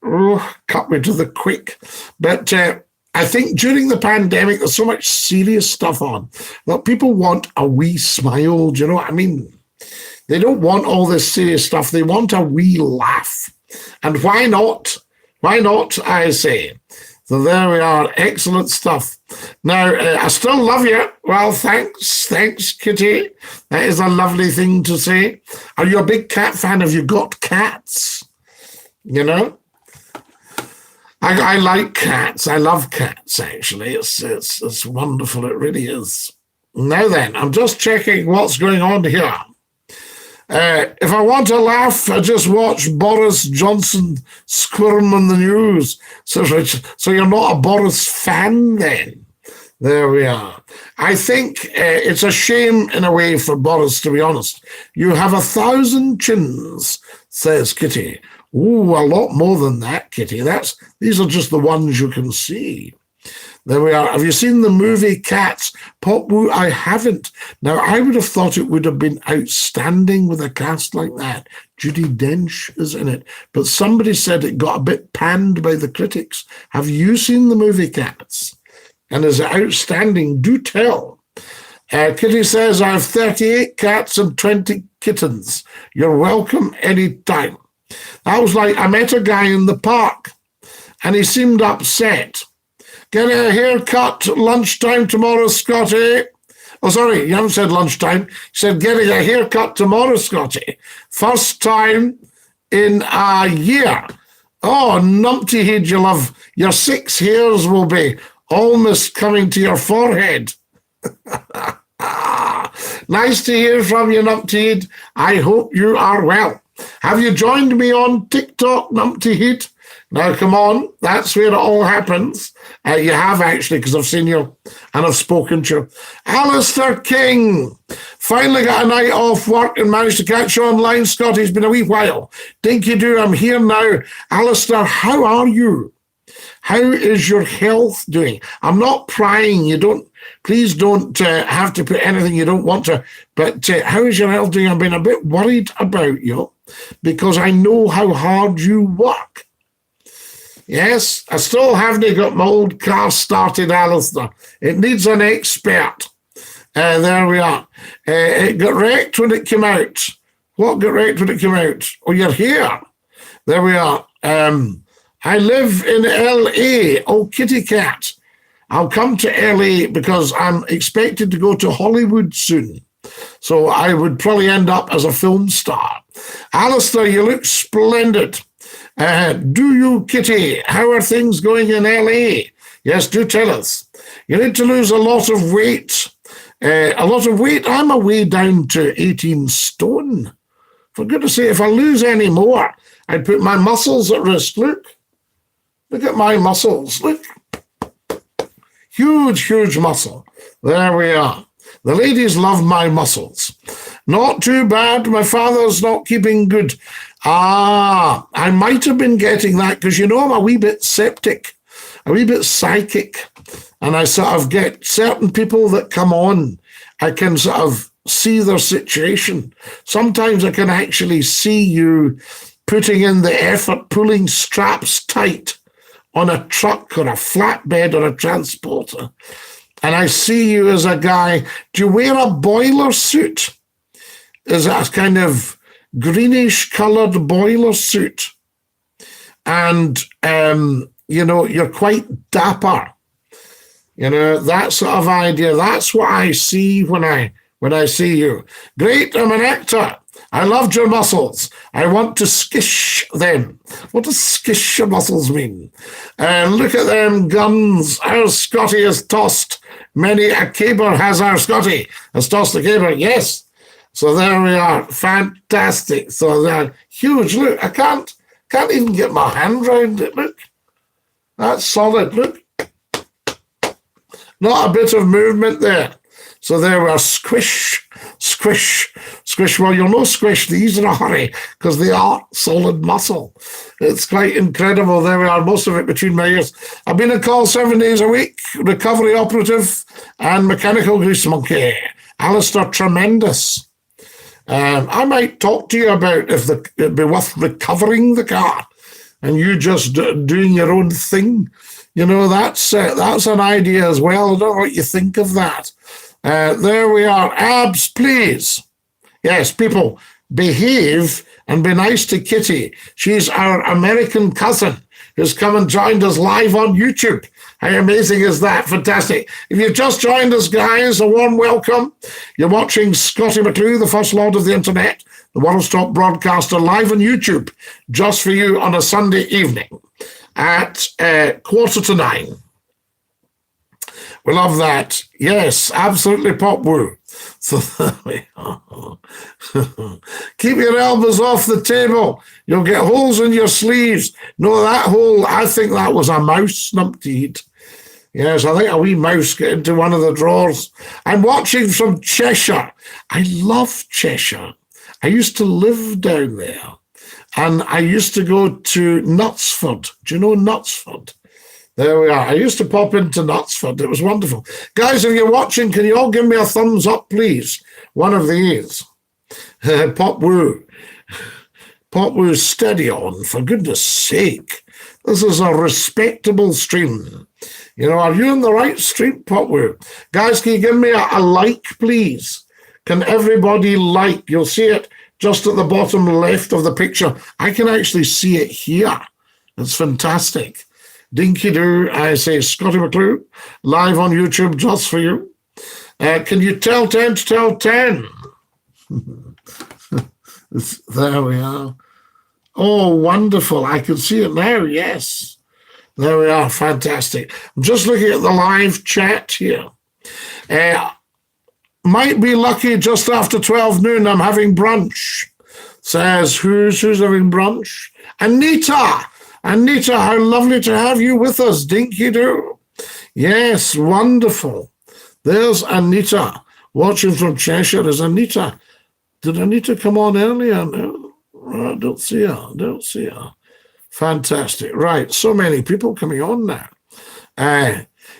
Oh, cut me to the quick. But I think during the pandemic, there's so much serious stuff on that people want a wee smile. Do you know what I mean? They don't want all this serious stuff. They want a wee laugh. And why not? Why not, I say. So there we are. Excellent stuff. Now, I still love you. Well, thanks. Thanks, Kitty. That is a lovely thing to say. Are you a big cat fan? Have you got cats? You know? I like cats. I love cats, actually. It's wonderful. It really is. Now then, I'm just checking what's going on here. If I want to laugh, I just watch Boris Johnson squirm on the news. So you're not a Boris fan then? There we are. I think it's a shame in a way for Boris, to be honest. You have 1,000 chins, says Kitty. Ooh, a lot more than that, Kitty. These are just the ones you can see. There we are. Have you seen the movie Cats? POPUP, I haven't. Now, I would have thought it would have been outstanding with a cast like that. Judi Dench is in it. But somebody said it got a bit panned by the critics. Have you seen the movie Cats? And is it outstanding? Do tell. Kitty says, I have 38 cats and 20 kittens. You're welcome anytime. That was like, I met a guy in the park and he seemed upset. Get a haircut lunchtime tomorrow, Scotty. Oh, sorry, you haven't said lunchtime. You said getting a haircut tomorrow, Scotty. First time in a year. Oh, numpty head, you love. Your 6 hairs will be almost coming to your forehead. Nice to hear from you, numpty head. I hope you are well. Have you joined me on TikTok, numpty head? Now, come on. That's where it all happens. You have actually, because I've seen you and I've spoken to you. Alistair King. Finally got a night off work and managed to catch you online, Scottie. It's been a wee while. Dinky-Doo, I'm here now. Alistair, how are you? How is your health doing? I'm not prying. Please don't have to put anything you don't want to. But how is your health doing? I've been a bit worried about you because I know how hard you work. Yes, I still haven't got my old car started, Alistair. It needs an expert. There we are. It got wrecked when it came out. What got wrecked when it came out? Oh, you're here. There we are. I live in LA. Oh, kitty cat. I'll come to LA because I'm expected to go to Hollywood soon. So I would probably end up as a film star. Alistair, you look splendid. Do you, Kitty? How are things going in LA? Yes, do tell us. You need to lose a lot of weight. I'm away down to 18 stone. For goodness sake, if I lose any more, I'd put my muscles at risk. Look at my muscles. Look. Huge, huge muscle. There we are. The ladies love my muscles. Not too bad. My father's not keeping good. I might have been getting that because, I'm a wee bit septic, a wee bit psychic. And I sort of get certain people that come on, I can sort of see their situation. Sometimes I can actually see you putting in the effort, pulling straps tight on a truck or a flatbed or a transporter. And I see you as a guy. Do you wear a boiler suit? Is it a kind of greenish coloured boiler suit? And, you're quite dapper. That sort of idea. That's what I see when I see you. Great, I'm an actor. I loved your muscles. I want to skish them. What does skish your muscles mean? Look at them guns. Our Scottie has tossed many a caber, has our Scottie. Has tossed a caber, yes. So there we are. Fantastic. So they're huge. Look, I can't even get my hand round it. Look. That's solid. Look. Not a bit of movement there. So there we are. Squish, squish, squish. Well, you'll know squish these in a hurry because they are solid muscle. It's quite incredible. There we are. Most of it between my ears. I've been on call 7 days a week. Recovery operative and mechanical grease monkey. Alistair, tremendous. I might talk to you about if it'd be worth recovering the car and you just doing your own thing. That's an idea as well. I don't know what you think of that. There we are. Abs, please. Yes, people, behave and be nice to Kitty. She's our American cousin who's come and joined us live on YouTube. How amazing is that? Fantastic. If you've just joined us, guys, a warm welcome. You're watching Scottie McClue, the First Lord of the Internet, the world's top broadcaster, live on YouTube, just for you on a Sunday evening at 9:15. We love that. Yes, absolutely, POPUP. So there we are. Keep your elbows off the table. You'll get holes in your sleeves. No, that hole, I think that was a mouse, Snumpty. Yes, I think a wee mouse got into one of the drawers. I'm watching from Cheshire. I love Cheshire. I used to live down there. And I used to go to Knutsford. Do you know Knutsford? There we are. I used to pop into Knutsford. It was wonderful. Guys, if you're watching, can you all give me a thumbs up, please? One of these. POPUP. POPUP, steady on, for goodness sake. This is a respectable stream. Are you in the right stream, POPUP? Guys, can you give me a like, please? Can everybody like? You'll see it just at the bottom left of the picture. I can actually see it here. It's fantastic. Dinky-Doo, I say Scottie McClue, live on YouTube just for you. Can you tell 10 to tell 10? There we are. Oh, wonderful. I can see it now, yes. There we are, fantastic. I'm just looking at the live chat here. Might be lucky just after 12 noon, I'm having brunch. Says, who's having brunch? Anita! Anita, how lovely to have you with us. Dinky-Doo. Yes, wonderful. There's Anita watching from Cheshire. Is Anita? Did Anita come on earlier? No, I don't see her. Don't see her. Fantastic. Right, so many people coming on now.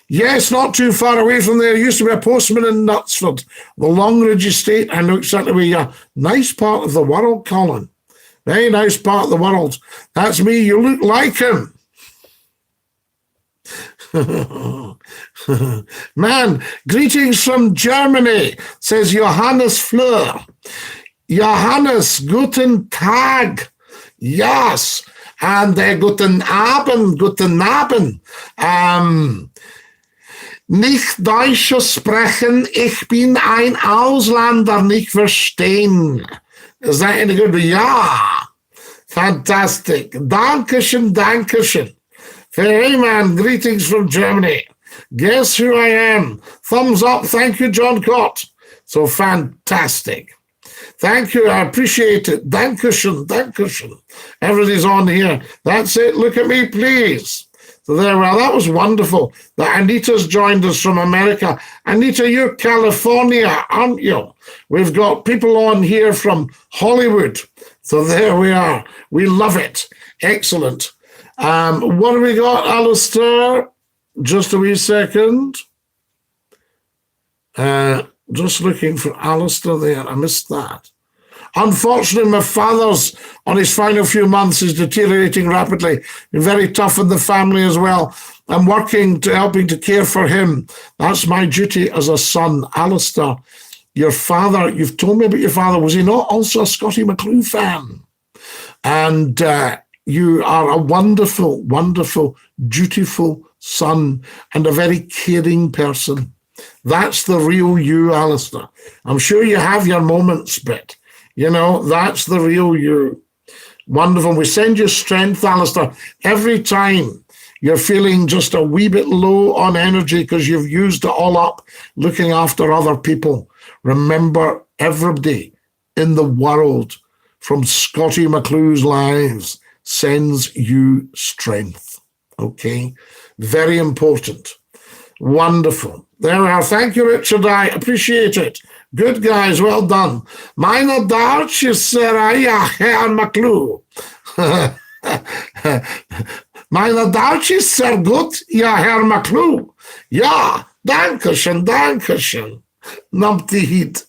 Yes, not too far away from there. Used to be a postman in Knutsford, the Longridge estate. I know exactly where you are. Nice part of the world, Colin. Very nice part of the world. That's me. You look like him. Man, greetings from Germany, says Johannes Fleur. Johannes, guten Tag. Yes. And guten Abend, guten Abend. Nicht Deutsch sprechen, ich bin ein Ausländer, nicht verstehen. Is that any good? Yeah. Fantastic. Dankeschön, Dankeschön. Hey man, greetings from Germany. Guess who I am? Thumbs up. Thank you, John Cott. So fantastic. Thank you. I appreciate it. Dankeschön, Dankeschön. Everybody's on here. That's it. Look at me, please. So there we are. That was wonderful. That Anita's joined us from America. Anita, you're California, aren't you? We've got people on here from Hollywood. So there we are. We love it. Excellent. What have we got, Alistair? Just a wee second. Just looking for Alistair there. I missed that. Unfortunately, my father's on his final few months is deteriorating rapidly. Very tough in the family as well. I'm working to helping to care for him. That's my duty as a son. Alistair, your father, you've told me about your father. Was he not also a Scottie McClue fan? And you are a wonderful, wonderful, dutiful son and a very caring person. That's the real you, Alistair. I'm sure you have your moments, but, you know, that's the real you. Wonderful. We send you strength, Alistair, every time you're feeling just a wee bit low on energy because you've used it all up looking after other people. Remember, everybody in the world from Scottie McClue's lives sends you strength. Okay? Very important. Wonderful. There we are. Thank you, Richard. I appreciate it. Good, guys. Well done. Meine Deutsch ist ja, Herr McClue. Meine Deutsch ist sehr gut, ja, Herr McClue. Ja, dankeschön, dankeschön. Numpty heat.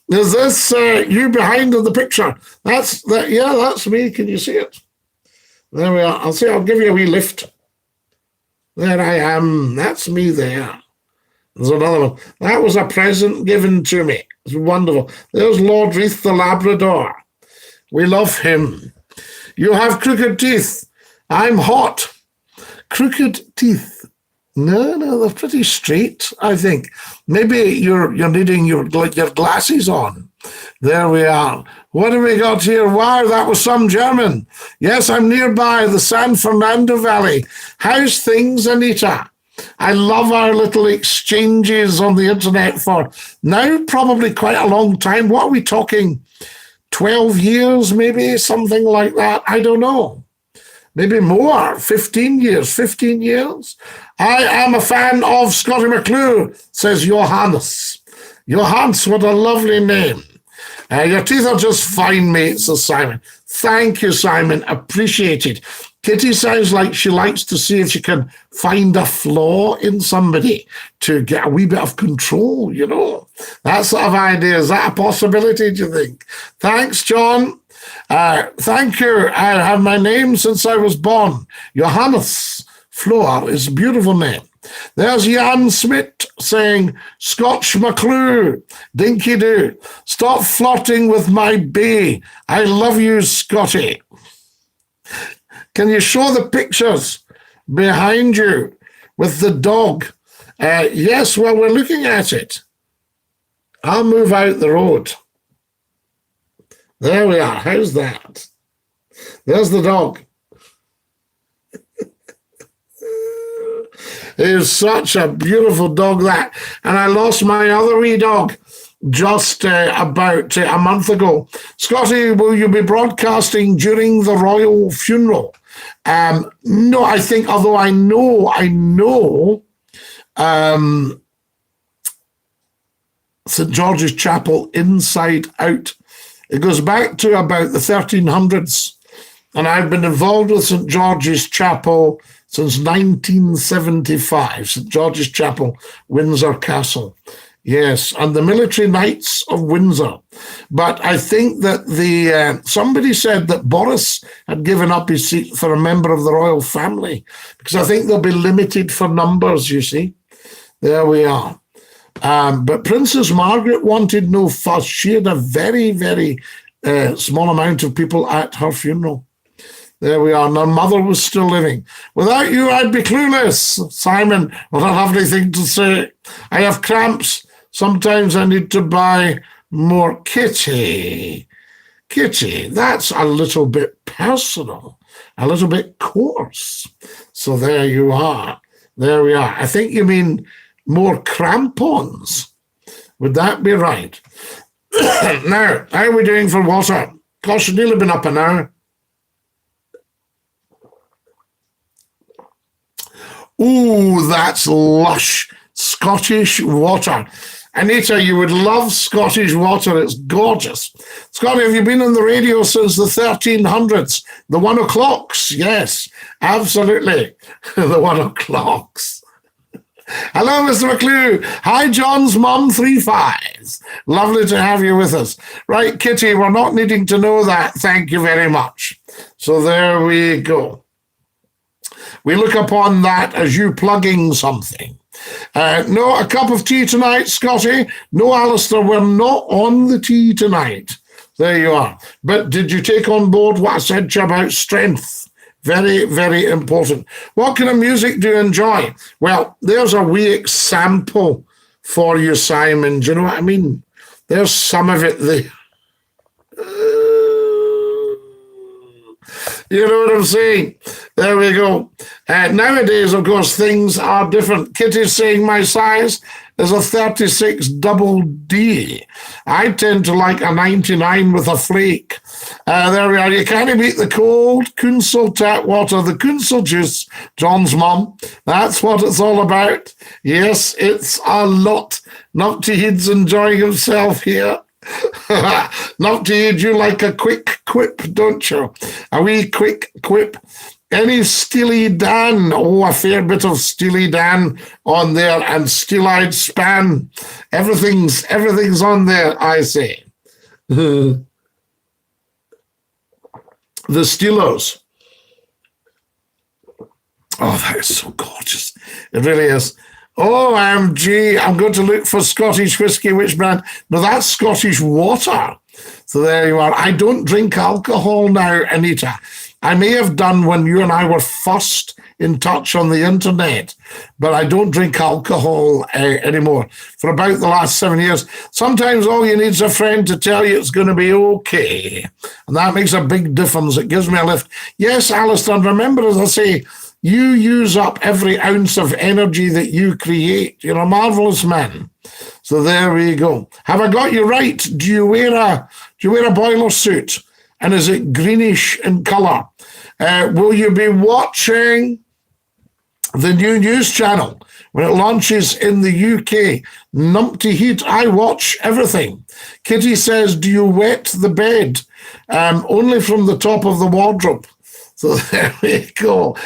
Is this you behind in the picture? Yeah, that's me. Can you see it? There we are. I'll give you a wee lift. There I am. That's me there. There's another one. That was a present given to me. It's wonderful. There's Lord Reith the Labrador. We love him. You have crooked teeth. I'm hot. Crooked teeth. No, they're pretty straight, I think. Maybe you're needing your glasses on. There we are. What have we got here? Wow, that was some German. Yes, I'm nearby the San Fernando Valley. How's things, Anita? I love our little exchanges on the internet for now probably quite a long time. What are we talking? 12 years, maybe? Something like that. I don't know. Maybe more. 15 years. 15 years? I am a fan of Scottie McClue, says Johannes. Johannes, what a lovely name. Your teeth are just fine, mate, says Simon. Thank you, Simon. Appreciate it. Kitty sounds like she likes to see if she can find a flaw in somebody to get a wee bit of control, you know. That sort of idea. Is that a possibility, do you think? Thanks, John. Thank you. I have my name since I was born. Johannes Floor is a beautiful name. There's Jan Smith saying, Scotch McClue, Dinky-Doo, stop flirting with my bee. I love you, Scotty. Can you show the pictures behind you with the dog? Yes, well, we're looking at it. I'll move out the road. There we are. How's that? There's the dog. It is such a beautiful dog, that. And I lost my other wee dog just about a month ago. Scotty, will you be broadcasting during the royal funeral? No, I think, although I know St. George's Chapel inside out. It goes back to about the 1300s. And I've been involved with St. George's Chapel since 1975. St. George's Chapel, Windsor Castle. Yes, and the Military Knights of Windsor. But I think that somebody said that Boris had given up his seat for a member of the royal family, because I think they'll be limited for numbers, you see. There we are. But Princess Margaret wanted no fuss. She had a very, very small amount of people at her funeral. There we are. And her mother was still living. Without you, I'd be clueless. Simon, what a lovely thing to say. I have cramps. Sometimes I need to buy more. Kitty, that's a little bit personal, a little bit coarse. So there you are. There we are. I think you mean more crampons. Would that be right? Now, how are we doing for water? Gosh, we've nearly been up an hour. Ooh, that's lush Scottish water. Anita, you would love Scottish water. It's gorgeous. Scotty, have you been on the radio since the 1300s? The 1 o'clocks? Yes, absolutely. The 1 o'clocks. Hello, Mr. McClue. Hi, John's mum, 3 5s. Lovely to have you with us. Right, Kitty, we're not needing to know that. Thank you very much. So there we go. We look upon that as you plugging something. No, a cup of tea tonight, Scotty. No, Alistair, we're not on the tea tonight. There you are. But did you take on board what I said to you about strength? Very, very important. What kind of music do you enjoy? Well, there's a wee example for you, Simon. Do you know what I mean? There's some of it there. You know what I'm saying? There we go. Nowadays, of course, things are different. Kitty's saying my size is a 36 double D. I tend to like a 99 with a flake. There we are. You can't beat the cold Kunsel tap water, the Kunsel juice, John's mum. That's what it's all about. Yes, it's a lot. Nupty-Head's enjoying himself here. Nupty-Head, you like a quick quip, don't you? A wee quick quip. Any Steely Dan? Oh, a fair bit of Steely Dan on there, and Steel-Eyed Span. Everything's on there, I say. The Steelers. Oh, that is so gorgeous. It really is. OMG, I'm going to look for Scottish whiskey. Which brand? No, that's Scottish water. So there you are. I don't drink alcohol now, Anita. I may have done when you and I were first in touch on the internet, but I don't drink alcohol anymore for about the last 7 years. Sometimes all you need is a friend to tell you it's going to be okay. And that makes a big difference. It gives me a lift. Yes, Alistair, remember, as I say, you use up every ounce of energy that you create. You're a marvelous man. So there we go. Have I got you right? Do you wear a boiler suit? And is it greenish in colour? Will you be watching the new news channel when it launches in the UK? Numpty Heat, I watch everything. Kitty says, do you wet the bed? Only from the top of the wardrobe. So there we go.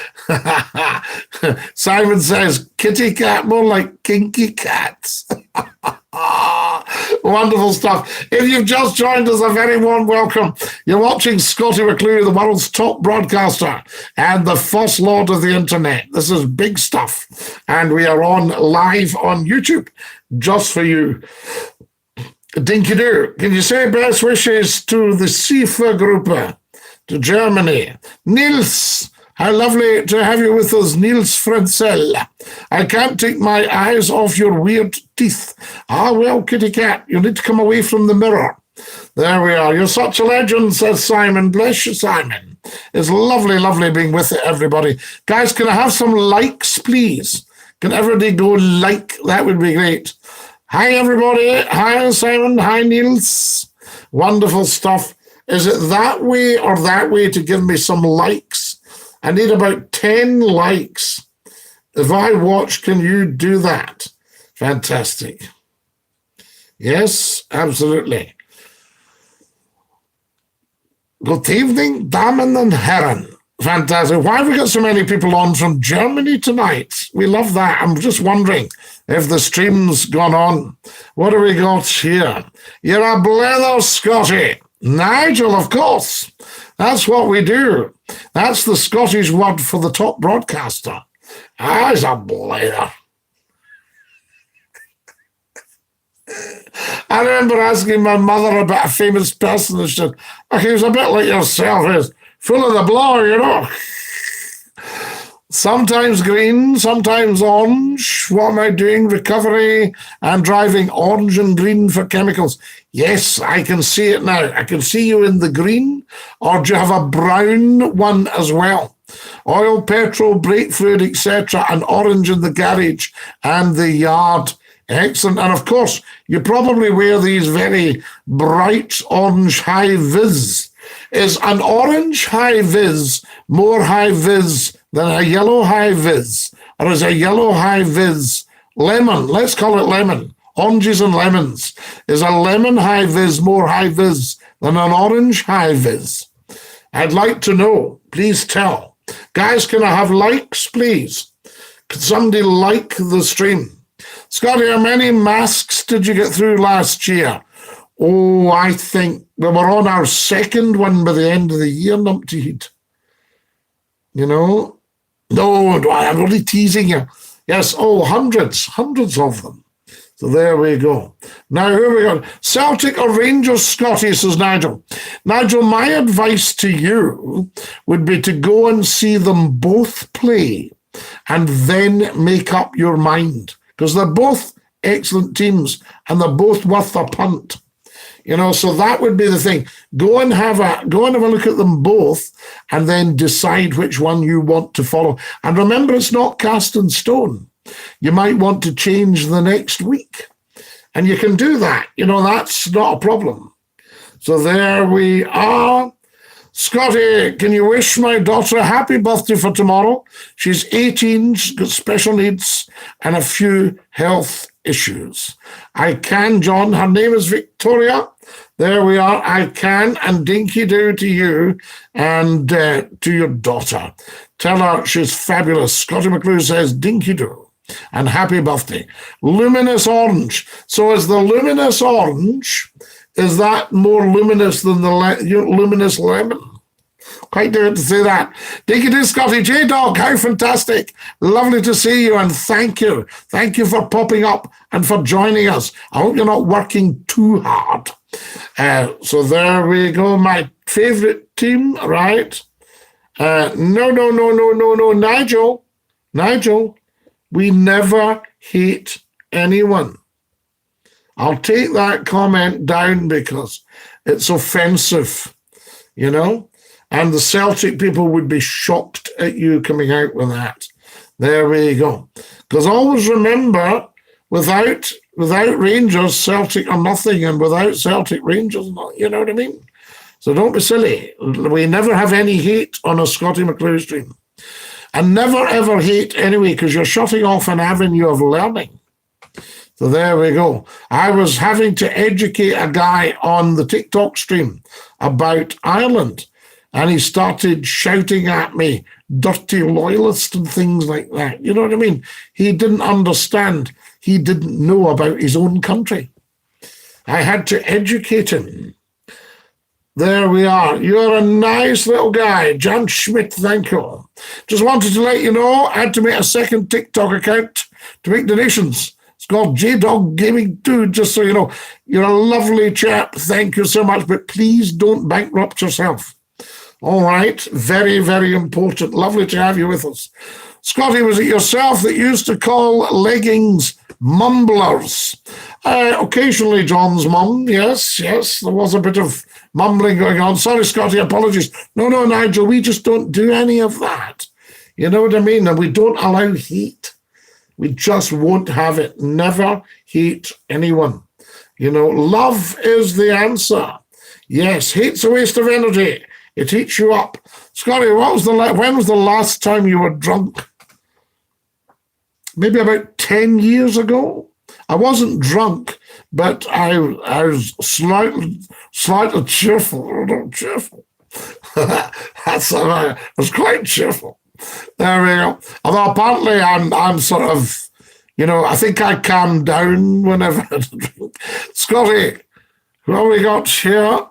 Simon says, kitty cat, more like kinky cats. Wonderful stuff. If you've just joined us, a very warm welcome. You're watching Scottie McClue, the world's top broadcaster and the first lord of the internet. This is big stuff. And we are on live on YouTube just for you. Dinky-Doo, can you say best wishes to the SIFA group? To Germany. Niels, how lovely to have you with us, Niels Frenzel. I can't take my eyes off your weird teeth. Ah, well, kitty cat, you need to come away from the mirror. There we are. You're such a legend, says Simon. Bless you, Simon. It's lovely, lovely being with everybody. Guys, can I have some likes, please? Can everybody go like? That would be great. Hi, everybody. Hi, Simon. Hi, Niels. Wonderful stuff. Is it that way or that way to give me some likes? I need about 10 likes. If I watch, can you do that? Fantastic. Yes, absolutely. Good evening, Damen and Herren. Fantastic. Why have we got so many people on from Germany tonight? We love that. I'm just wondering if the stream's gone on. What do we got here? You're a blether, Scottie. Nigel, of course. That's what we do. That's the Scottish word for the top broadcaster. He's a blether. I remember asking my mother about a famous person, and she said, "Okay, he was a bit like yourself. He's full of the blow, you know." Sometimes green, sometimes orange. What am I doing? Recovery and driving orange and green for chemicals. Yes, I can see it now. I can see you in the green, or do you have a brown one as well? Oil, petrol, brake fluid, etc., and orange in the garage and the yard. Excellent. And of course, you probably wear these very bright orange high-vis. Is an orange high-vis more high-vis than a yellow high-vis? Or is a yellow high-vis lemon? Let's call it lemon. Oranges and lemons. Is a lemon high-vis more high-vis than an orange high-vis? I'd like to know. Please tell. Guys, can I have likes, please? Could somebody like the stream? Scottie, how many masks did you get through last year? Oh, I think we were on our second one by the end of the year, numpty. You know? No, I'm only teasing you. Yes, hundreds of them. So there we go. Now, here we go. Celtic or Rangers, Scottie, says Nigel. Nigel, my advice to you would be to go and see them both play and then make up your mind. Because they're both excellent teams and they're both worth a punt. You know, so that would be the thing. Go and have a look at them both and then decide which one you want to follow. And remember, it's not cast in stone. You might want to change the next week. And you can do that. You know, that's not a problem. So there we are. Scottie, can you wish my daughter a happy birthday for tomorrow? She's 18, she's got special needs and a few health issues. I can, John. Her name is Victoria. There we are. I can. And Dinky-Doo to you and to your daughter. Tell her she's fabulous. Scottie McClue says Dinky-Doo. And happy birthday. Luminous orange. So is the luminous orange, is that more luminous than the luminous lemon? Quite dared to say that. Dinky-Doo, Scottie, J-Dog, how fantastic. Lovely to see you and thank you. Thank you for popping up and for joining us. I hope you're not working too hard. So there we go. My favorite team, right? No. Nigel, we never hate anyone. I'll take that comment down because it's offensive, you know? And the Celtic people would be shocked at you coming out with that. There we go. Because always remember, without Rangers, Celtic are nothing, and without Celtic, Rangers, you know what I mean? So don't be silly. We never have any hate on a Scottie McClue stream. And never, ever hate anyway, because you're shutting off an avenue of learning. So there we go. I was having to educate a guy on the TikTok stream about Ireland, and he started shouting at me, dirty loyalist and things like that. You know what I mean? He didn't understand. He didn't know about his own country. I had to educate him. There we are. You're a nice little guy. Jan Schmidt, thank you. Just wanted to let you know, I had to make a second TikTok account to make donations. It's called J-Dog Gaming 2, just so you know. You're a lovely chap. Thank you so much. But please don't bankrupt yourself. All right. Very, very important. Lovely to have you with us. Scottie, was it yourself that used to call leggings mumblers? Occasionally, John's mum. Yes. There was a bit of mumbling going on. Sorry, Scottie, apologies. No, Nigel, we just don't do any of that. You know what I mean? And we don't allow hate. We just won't have it. Never hate anyone. You know, love is the answer. Yes, hate's a waste of energy. It heats you up. Scottie, when was the last time you were drunk? Maybe about 10 years ago. I wasn't drunk, but I was slightly cheerful. Not cheerful. I was quite cheerful. There we go. Although apparently I'm sort of, I think I calm down whenever I drink. Scottie, what have we got here?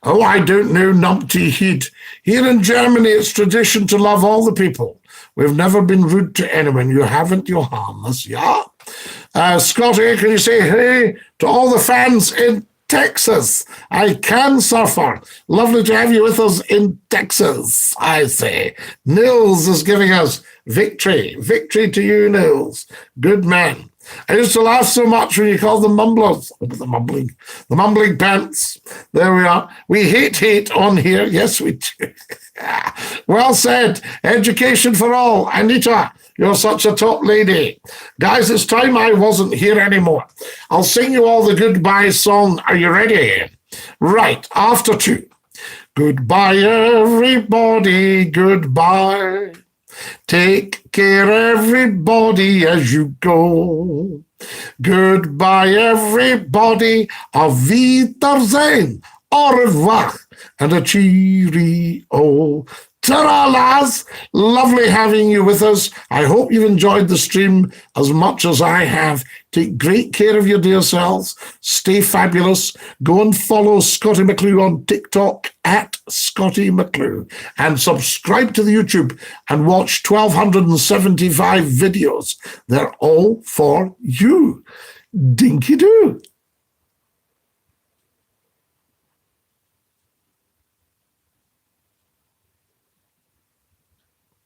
Oh, I don't know, numpty heat. Here in Germany, it's tradition to love all the people. We've never been rude to anyone. You haven't, you're harmless, yeah? Scottie, can you say hey to all the fans in Texas? I can, surfer. Lovely to have you with us in Texas, I say. Nils is giving us victory. Victory to you, Nils. Good man. I used to laugh so much when you called them mumblers. Oh, the mumbling pants. There we are. We hate on here. Yes, we do. Well said. Education for all. Anita, you're such a top lady. Guys, it's time I wasn't here anymore. I'll sing you all the goodbye song. Are you ready? Right, after 2. Goodbye, everybody. Goodbye. Take care, everybody, as you go. Goodbye, everybody. Auf Wiedersehen. Au revoir. And a cheerio. Ta-ra, lads. Lovely having you with us. I hope you've enjoyed the stream as much as I have. Take great care of your dear selves. Stay fabulous. Go and follow Scottie McClue on TikTok at Scottie McClue. And subscribe to the YouTube and watch 1,275 videos. They're all for you. Dinky-Doo.